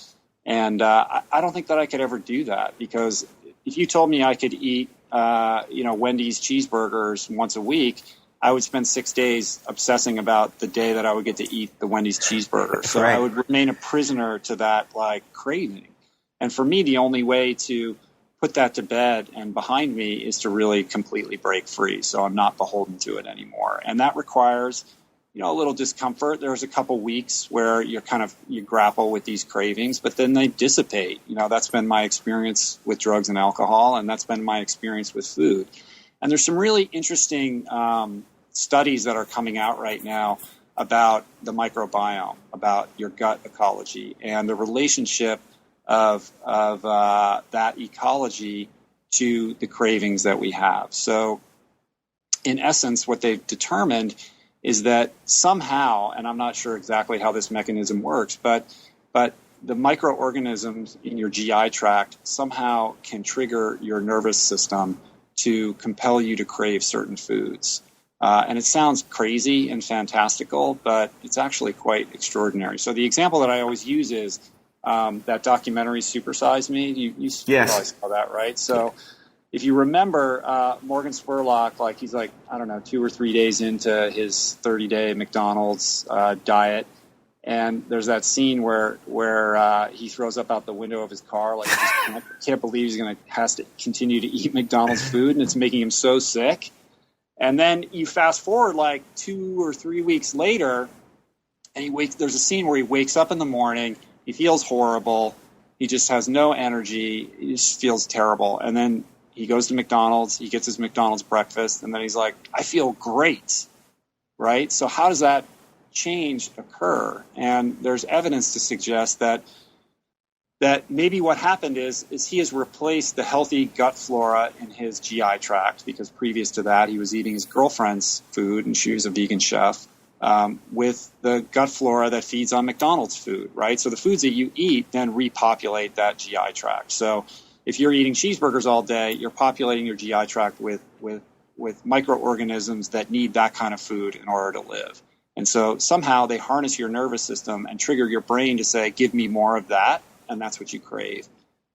And I don't think that I could ever do that, because if you told me I could eat, Wendy's cheeseburgers once a week, I would spend 6 days obsessing about the day that I would get to eat the Wendy's cheeseburger. So right. I would remain a prisoner to that craving. And for me, the only way to put that to bed and behind me is to really completely break free. So I'm not beholden to it anymore. And that requires, a little discomfort. There's a couple weeks where you grapple with these cravings, but then they dissipate. That's been my experience with drugs and alcohol, and that's been my experience with food. And there's some really interesting studies that are coming out right now about the microbiome, about your gut ecology, and the relationship of that ecology to the cravings that we have. So, in essence, what they've determined is that somehow, and I'm not sure exactly how this mechanism works, but the microorganisms in your GI tract somehow can trigger your nervous system to compel you to crave certain foods. And it sounds crazy and fantastical, but it's actually quite extraordinary. So the example that I always use is that documentary Super Size Me. You yes. probably saw that, right? So if you remember, Morgan Spurlock, he's 2 or 3 days into his 30-day McDonald's diet. And there's that scene where he throws up out the window of his car, he just can't believe he has to continue to eat McDonald's food, and it's making him so sick. And then you fast forward 2 or 3 weeks later, and there's a scene where he wakes up in the morning, he feels horrible, he just has no energy, he just feels terrible. And then he goes to McDonald's, he gets his McDonald's breakfast, and then he's like, I feel great, right? So how does that change occur? And there's evidence to suggest that maybe what happened is he has replaced the healthy gut flora in his GI tract, because previous to that he was eating his girlfriend's food, and she was a vegan chef, with the gut flora that feeds on McDonald's food, right? So the foods that you eat then repopulate that GI tract. So if you're eating cheeseburgers all day, you're populating your GI tract with microorganisms that need that kind of food in order to live. And so somehow they harness your nervous system and trigger your brain to say, give me more of that, and that's what you crave.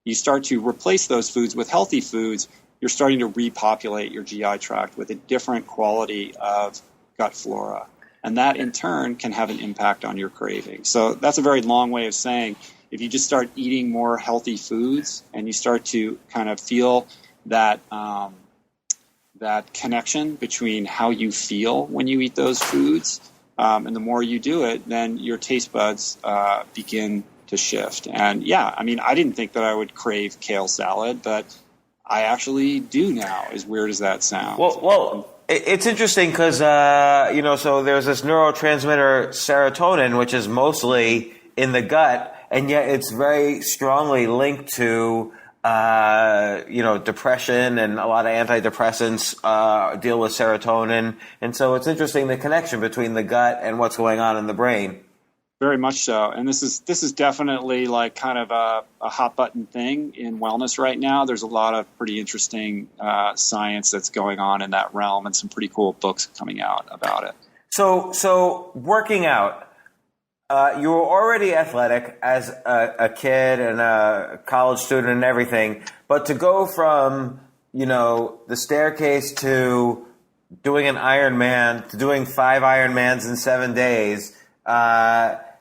You start to replace those foods with healthy foods, you're starting to repopulate your GI tract with a different quality of gut flora. And that, in turn, can have an impact on your craving. So that's a very long way of saying, if you just start eating more healthy foods and you start to kind of feel that that connection between how you feel when you eat those foods, and the more you do it, then your taste buds begin to shift. And yeah, I mean, I didn't think that I would crave kale salad, but I actually do now, as weird as that sounds. Well, it's interesting because, so there's this neurotransmitter serotonin, which is mostly in the gut, and yet it's very strongly linked to depression, and a lot of antidepressants deal with serotonin. And so it's interesting, the connection between the gut and what's going on in the brain. Very much so. And this is definitely like kind of a hot button thing in wellness right now. There's a lot of pretty interesting science that's going on in that realm, and some pretty cool books coming out about it. So working out, you were already athletic as a kid and a college student and everything, but to go from, the staircase to doing an Ironman to doing 5 Ironmans in 7 days,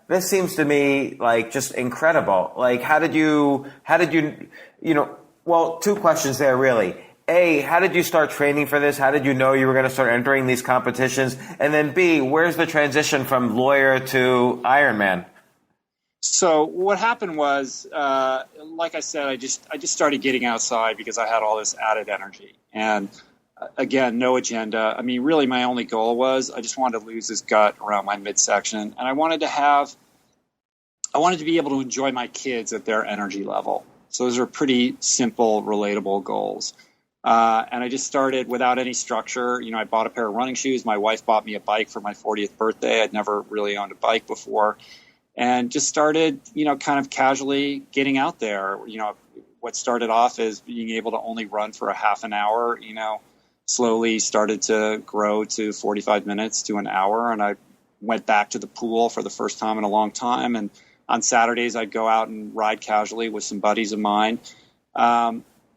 this seems to me like just incredible. Like, how did you, well, 2 questions there really. A, how did you start training for this? How did you know you were going to start entering these competitions? And then B, where's the transition from lawyer to Ironman? So what happened was, like I said, I just started getting outside because I had all this added energy. And again, no agenda. I mean, really my only goal was I just wanted to lose this gut around my midsection. And I wanted to be able to enjoy my kids at their energy level. So those are pretty simple, relatable goals. And I just started without any structure. I bought a pair of running shoes. My wife bought me a bike for my 40th birthday. I'd never really owned a bike before. And just started, kind of casually getting out there. What started off as being able to only run for a half an hour, slowly started to grow to 45 minutes to an hour. And I went back to the pool for the first time in a long time. And on Saturdays, I'd go out and ride casually with some buddies of mine.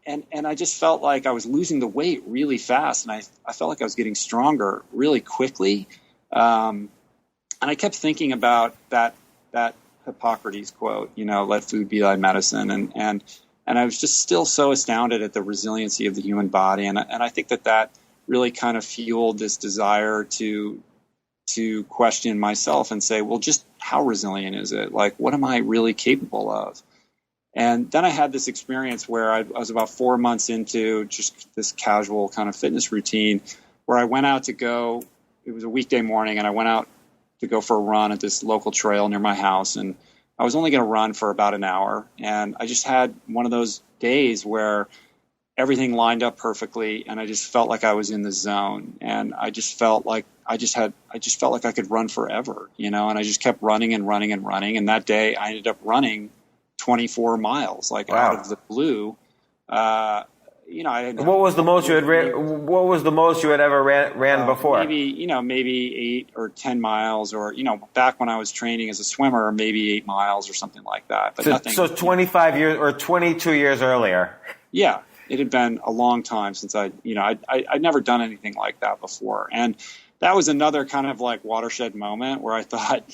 And I just felt like I was losing the weight really fast, and I felt like I was getting stronger really quickly. And I kept thinking about that Hippocrates quote, let food be thy medicine. And I was just still so astounded at the resiliency of the human body. And I think that really kind of fueled this desire to question myself and say, well, just how resilient is it? Like, what am I really capable of? And then I had this experience where I was about 4 months into just this casual kind of fitness routine where I went out to go. It was a weekday morning, and I went out to go for a run at this local trail near my house. And I was only going to run for about an hour. And I just had one of those days where everything lined up perfectly, and I just felt like I was in the zone. And I just felt like I felt like I could run forever, and I just kept running and running and running. And that day I ended up running 24 miles, like wow. Out of the blue. What was the most you had What was the most you had ever ran before? Maybe 8 or 10 miles, or back when I was training as a swimmer, maybe 8 miles or something like that. But nothing. So 25 years or 22 years earlier. Yeah, it had been a long time since I'd never done anything like that before, and that was another kind of like watershed moment where I thought,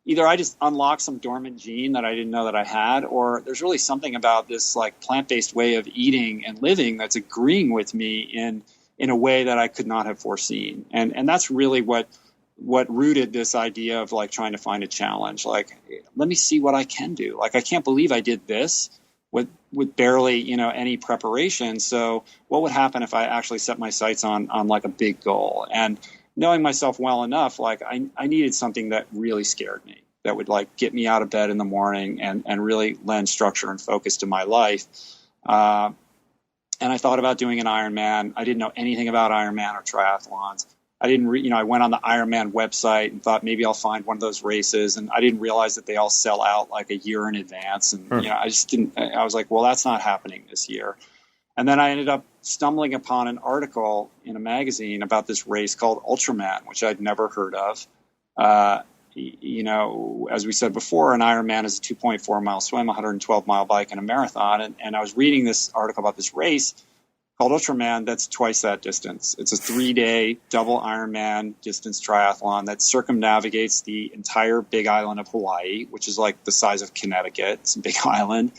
either I just unlocked some dormant gene that I didn't know that I had, or there's really something about this like plant-based way of eating and living that's agreeing with me in a way that I could not have foreseen. And that's really what rooted this idea of like trying to find a challenge. Like, let me see what I can do. Like, I can't believe I did this with barely, any preparation. So what would happen if I actually set my sights on like a big goal? And knowing myself well enough, like I needed something that really scared me, that would like get me out of bed in the morning and really lend structure and focus to my life. And I thought about doing an Ironman. I didn't know anything about Ironman or triathlons. I didn't, I went on the Ironman website and thought maybe I'll find one of those races. And I didn't realize that they all sell out like a year in advance. And, I just didn't, I was like, well, that's not happening this year. And then I ended up stumbling upon an article in a magazine about this race called Ultraman, which I'd never heard of. As we said before, an Ironman is a 2.4 mile swim, 112 mile bike, and a marathon. And I was reading this article about this race called Ultraman that's twice that distance. It's a 3-day double Ironman distance triathlon that circumnavigates the entire big island of Hawaii, which is like the size of Connecticut. It's a big island.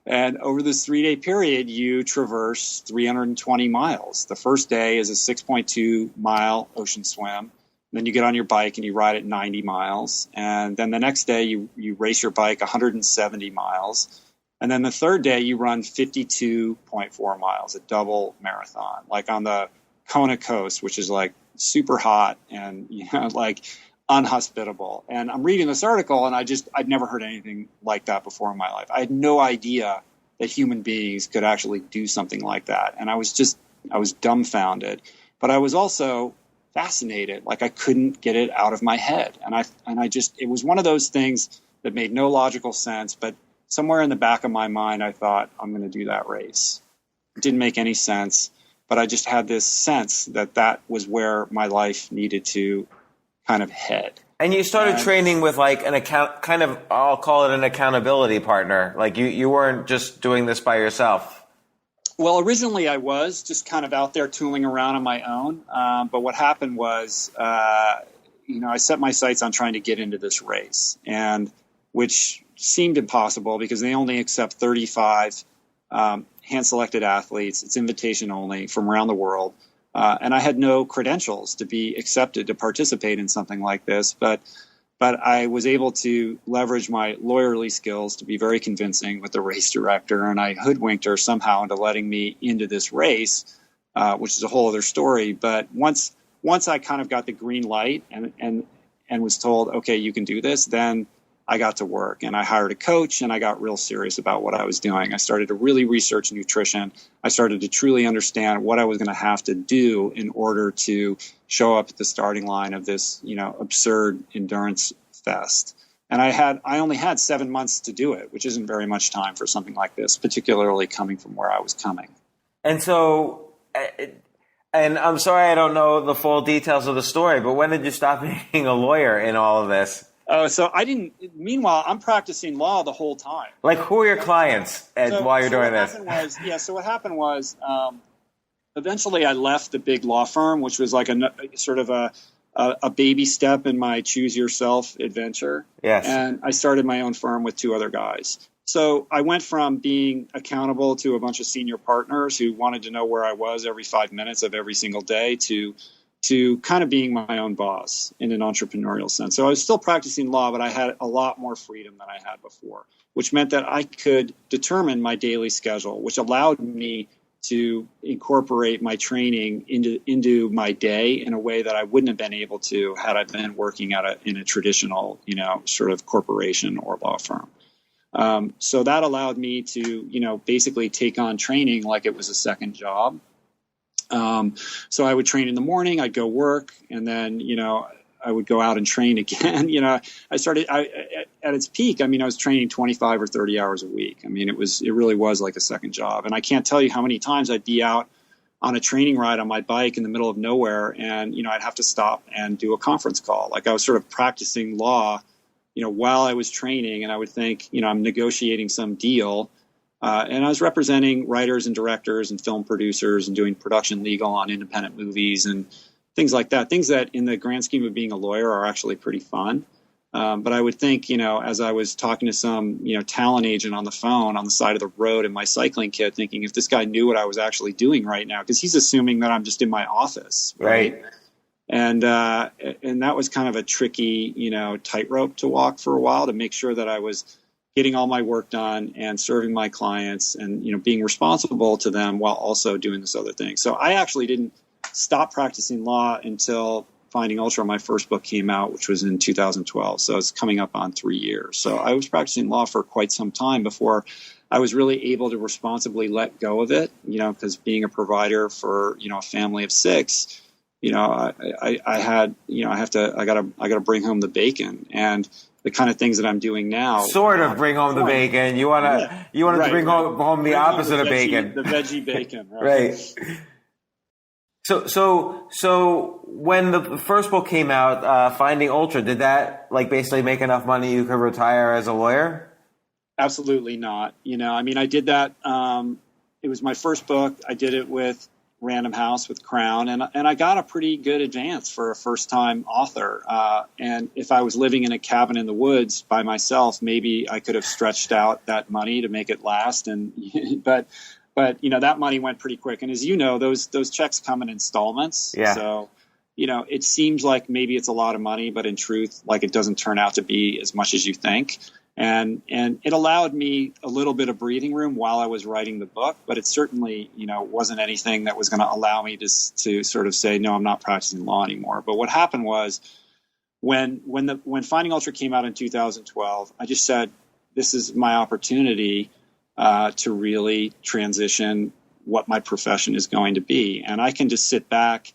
And over this 3-day period, you traverse 320 miles. The first day is a 6.2 mile ocean swim. Then you get on your bike and you ride at 90 miles. And then the next day you race your bike 170 miles. And then the third day you run 52.4 miles, a double marathon, like on the Kona coast, which is like super hot and, like unhospitable. And I'm reading this article and I'd never heard anything like that before in my life. I had no idea that human beings could actually do something like that. And I was dumbfounded, but I was also fascinated. Like I couldn't get it out of my head. And it was one of those things that made no logical sense, but somewhere in the back of my mind, I thought, I'm going to do that race. It didn't make any sense, but I just had this sense that was where my life needed to kind of head. And you started training with like I'll call it an accountability partner. Like you weren't just doing this by yourself. Well, originally I was just kind of out there tooling around on my own. But what happened was, I set my sights on trying to get into this race, and which seemed impossible because they only accept 35 hand-selected athletes. It's invitation only from around the world. And I had no credentials to be accepted to participate in something like this. But I was able to leverage my lawyerly skills to be very convincing with the race director, and I hoodwinked her somehow into letting me into this race, which is a whole other story. But once I kind of got the green light and was told, okay, you can do this, then I got to work, and I hired a coach, and I got real serious about what I was doing. I started to really research nutrition. I started to truly understand what I was going to have to do in order to show up at the starting line of this, absurd endurance fest. And I only had 7 months to do it, which isn't very much time for something like this, particularly coming from where I was coming. And so, and I'm sorry I don't know the full details of the story, but when did you stop being a lawyer in all of this? So I didn't. Meanwhile, I'm practicing law the whole time. Like, who are your clients while you're doing this? So what happened was, eventually I left the big law firm, which was like a baby step in my choose yourself adventure. Yes. And I started my own firm with 2 other guys. So I went from being accountable to a bunch of senior partners who wanted to know where I was every 5 minutes of every single day to kind of being my own boss in an entrepreneurial sense. So I was still practicing law, but I had a lot more freedom than I had before, which meant that I could determine my daily schedule, which allowed me to incorporate my training into my day in a way that I wouldn't have been able to had I been working in a traditional, sort of corporation or law firm. So that allowed me to, basically take on training like it was a second job. So I would train in the morning, I'd go work, and then, I would go out and train again. I started at its peak. I was training 25 or 30 hours a week. It really was like a second job. And I can't tell you how many times I'd be out on a training ride on my bike in the middle of nowhere. And, I'd have to stop and do a conference call. Like I was sort of practicing law, while I was training, and I would think, I'm negotiating some deal. And I was representing writers and directors and film producers and doing production legal on independent movies and things like that, things that in the grand scheme of being a lawyer are actually pretty fun. But I would think, as I was talking to some, talent agent on the phone on the side of the road in my cycling kit, thinking if this guy knew what I was actually doing right now, because he's assuming that I'm just in my office. Right. And that was kind of a tricky, tightrope to walk for a while to make sure that I was getting all my work done and serving my clients and, being responsible to them while also doing this other thing. So I actually didn't stop practicing law until Finding Ultra, my first book, came out, which was in 2012. So it's coming up on 3 years. So I was practicing law for quite some time before I was really able to responsibly let go of it, because being a provider for, a family of 6, I gotta bring home the bacon. And the kind of things that I'm doing now. Sort of bring home the bacon. You want to bring home the opposite of bacon. The veggie bacon. Right. So when the first book came out, Finding Ultra, did that basically make enough money you could retire as a lawyer? Absolutely not. I did that. It was my first book. I did it with Random House with Crown, and I got a pretty good advance for a first-time author. And if I was living in a cabin in the woods by myself, maybe I could have stretched out that money to make it last. And but that money went pretty quick. And as you know, those checks come in installments. Yeah. So it seems like maybe it's a lot of money, but in truth, it doesn't turn out to be as much as you think. And it allowed me a little bit of breathing room while I was writing the book, but it certainly, wasn't anything that was going to allow me to sort of say, no, I'm not practicing law anymore. But what happened was when Finding Ultra came out in 2012, I just said, this is my opportunity to really transition what my profession is going to be. And I can just sit back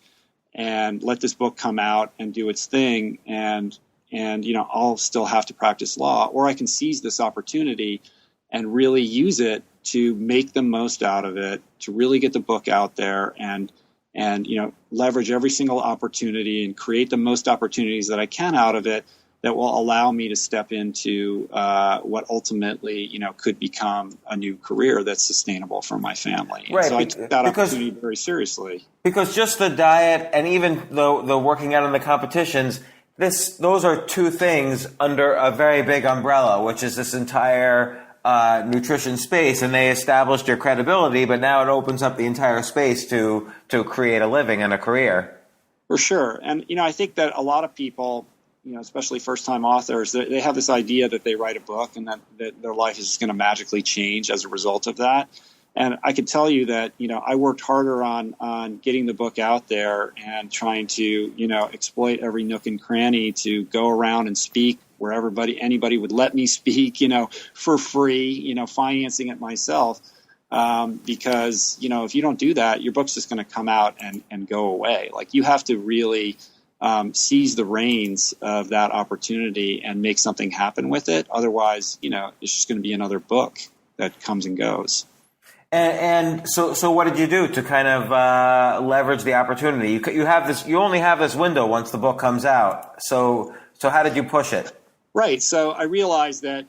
and let this book come out and do its thing, and I'll still have to practice law, or I can seize this opportunity and really use it to make the most out of it, to really get the book out there and leverage every single opportunity and create the most opportunities that I can out of it that will allow me to step into what ultimately, could become a new career that's sustainable for my family. And right. So I took that opportunity very seriously. Because just the diet and even the working out in the competitions, those are two things under a very big umbrella, which is this entire nutrition space, and they established your credibility, but now it opens up the entire space to create a living and a career. For sure. And, I think that a lot of people, especially first-time authors, they have this idea that they write a book and that their life is just going to magically change as a result of that. And I can tell you that, I worked harder on getting the book out there and trying to, exploit every nook and cranny to go around and speak where anybody would let me speak, for free, financing it myself. Because, if you don't do that, your book's just going to come out and go away. Like, you have to really seize the reins of that opportunity and make something happen with it. Otherwise, it's just going to be another book that comes and goes. And so what did you do to kind of leverage the opportunity? You only have this window once the book comes out. So how did you push it? Right. So I realized that,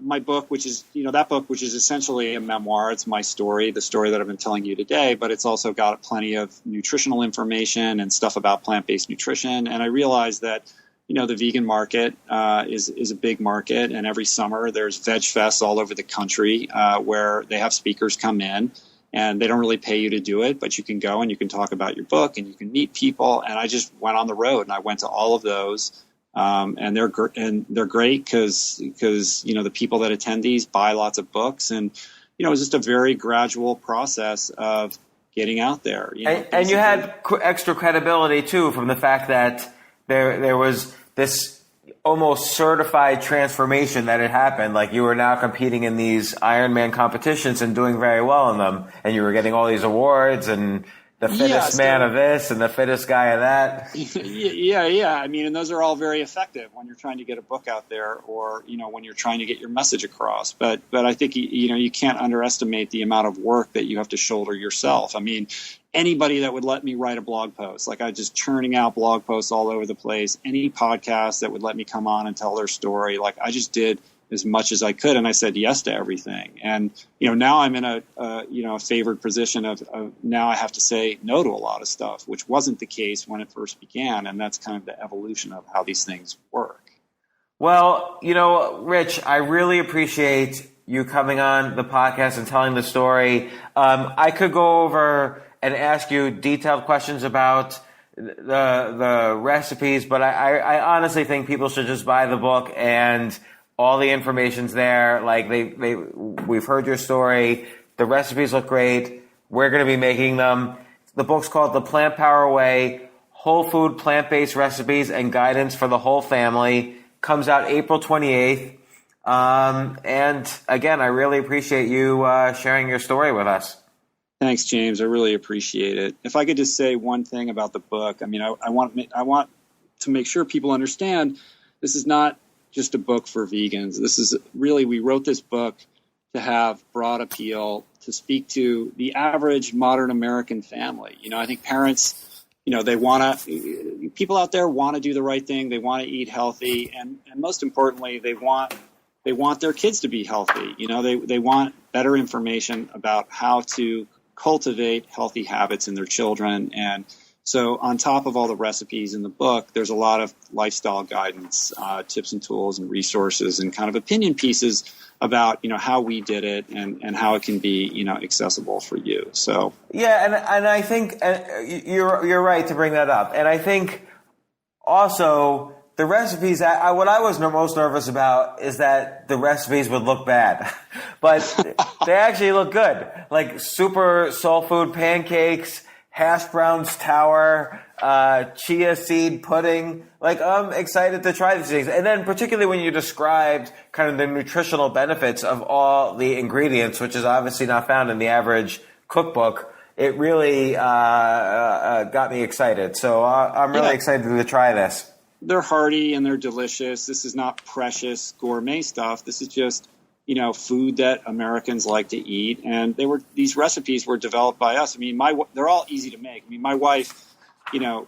my book, which is, that book, which is essentially a memoir, it's my story, the story that I've been telling you today, but it's also got plenty of nutritional information and stuff about plant-based nutrition. And I realized that, the vegan market is a big market. And every summer there's veg fests all over the country where they have speakers come in, and they don't really pay you to do it, but you can go and you can talk about your book and you can meet people. And I just went on the road and I went to all of those. And they're great because the people that attend these buy lots of books, and it was just a very gradual process of getting out there. And you had extra credibility too from the fact that there was this almost certified transformation that had happened. Like, you were now competing in these Ironman competitions and doing very well in them, and you were getting all these awards and the fittest man of this and the fittest guy of that. Yeah. I mean, and those are all very effective when you're trying to get a book out there, or, when you're trying to get your message across. But I think, you can't underestimate the amount of work that you have to shoulder yourself. I mean, anybody that would let me write a blog post, like I was just churning out blog posts all over the place, any podcast that would let me come on and tell their story, like I just did as much as I could, and I said yes to everything. And now I'm in a favored position of now I have to say no to a lot of stuff, which wasn't the case when it first began, and that's kind of the evolution of how these things work. Well, Rich, I really appreciate you coming on the podcast and telling the story. I could go over and ask you detailed questions about the recipes, but I honestly think people should just buy the book, and all the information's there. Like, we've heard your story. The recipes look great. We're going to be making them. The book's called The Plant Power Way: Whole Food Plant-Based Recipes and Guidance for the Whole Family. Comes out April 28th. And again, I really appreciate you sharing your story with us. Thanks, James. I really appreciate it. If I could just say one thing about the book, I mean, I want to make sure people understand this is not just a book for vegans. This is really, we wrote this book to have broad appeal, to speak to the average modern American family. I think parents, people out there want to do the right thing. They want to eat healthy. And most importantly, they want their kids to be healthy. They want better information about how to cultivate healthy habits in their children. And so on top of all the recipes in the book, there's a lot of lifestyle guidance, tips and tools and resources and kind of opinion pieces about, how we did it and how it can be, accessible for you. So, yeah. And I think you're right to bring that up. And I think also the recipes, what I was most nervous about is that the recipes would look bad, but they actually look good. Like super soul food pancakes, hash browns tower, chia seed pudding. Like, I'm excited to try these things. And then particularly when you described kind of the nutritional benefits of all the ingredients, which is obviously not found in the average cookbook, it really got me excited. So I'm really excited to try this. They're hearty and they're delicious. This is not precious gourmet stuff. This is just, food that Americans like to eat. And these recipes were developed by us. I mean, they're all easy to make. I mean, my wife,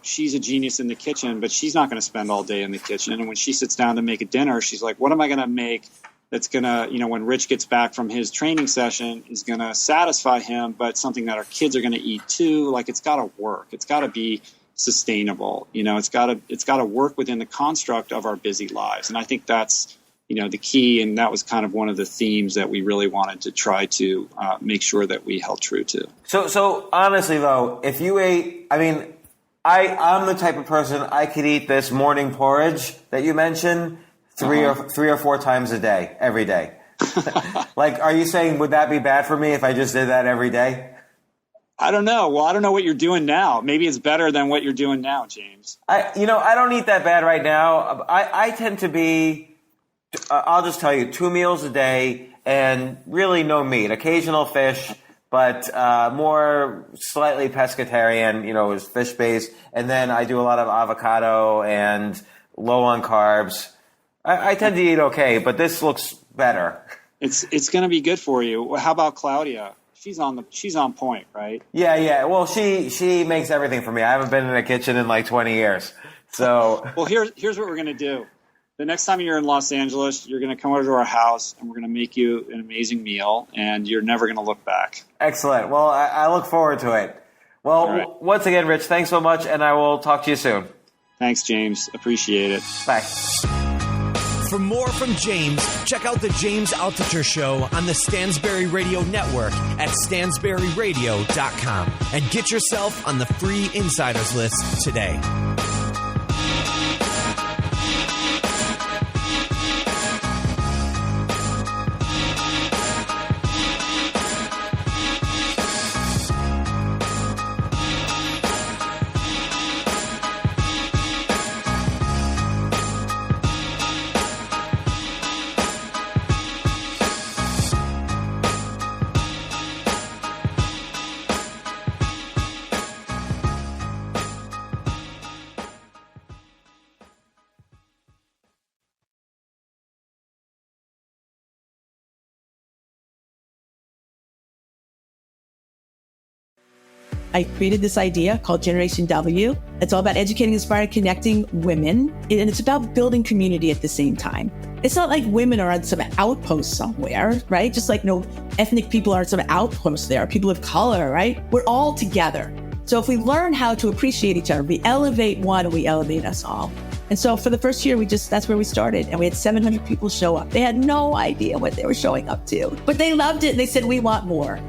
she's a genius in the kitchen, but she's not going to spend all day in the kitchen. And when she sits down to make a dinner, she's like, what am I going to make that's going to, when Rich gets back from his training session, is going to satisfy him, but something that our kids are going to eat too? Like, it's got to work. It's got to be sustainable. It's got to work within the construct of our busy lives. And I think that's, the key. And that was kind of one of the themes that we really wanted to try to make sure that we held true to. So honestly though, if you ate, I'm the type of person, I could eat this morning porridge that you mentioned three or four times a day, every day. Like, are you saying, would that be bad for me if I just did that every day? I don't know. Well, I don't know what you're doing now. Maybe it's better than what you're doing now, James. I don't eat that bad right now. I tend to be, I'll just tell you, 2 meals a day and really no meat, occasional fish, but more slightly pescatarian, is fish-based. And then I do a lot of avocado and low on carbs. I tend to eat okay, but this looks better. It's going to be good for you. How about Claudia? She's on point, right? Yeah. Well, she makes everything for me. I haven't been in a kitchen in like 20 years. So well, here's what we're going to do. The next time you're in Los Angeles, you're going to come over to our house, and we're going to make you an amazing meal, and you're never going to look back. Excellent. Well, I look forward to it. Well, right. Once again, Rich, thanks so much, and I will talk to you soon. Thanks, James. Appreciate it. Bye. For more from James, check out the James Altucher Show on the Stansberry Radio Network at stansberryradio.com and get yourself on the free insiders list today. I created this idea called Generation W. It's all about educating, inspiring, connecting women. And it's about building community at the same time. It's not like women are on some outpost somewhere, right? Just like no ethnic people are on some outpost there. People of color, right? We're all together. So if we learn how to appreciate each other, we elevate one and we elevate us all. And so for the first year, that's where we started. And we had 700 people show up. They had no idea what they were showing up to, but they loved it. And they said, we want more.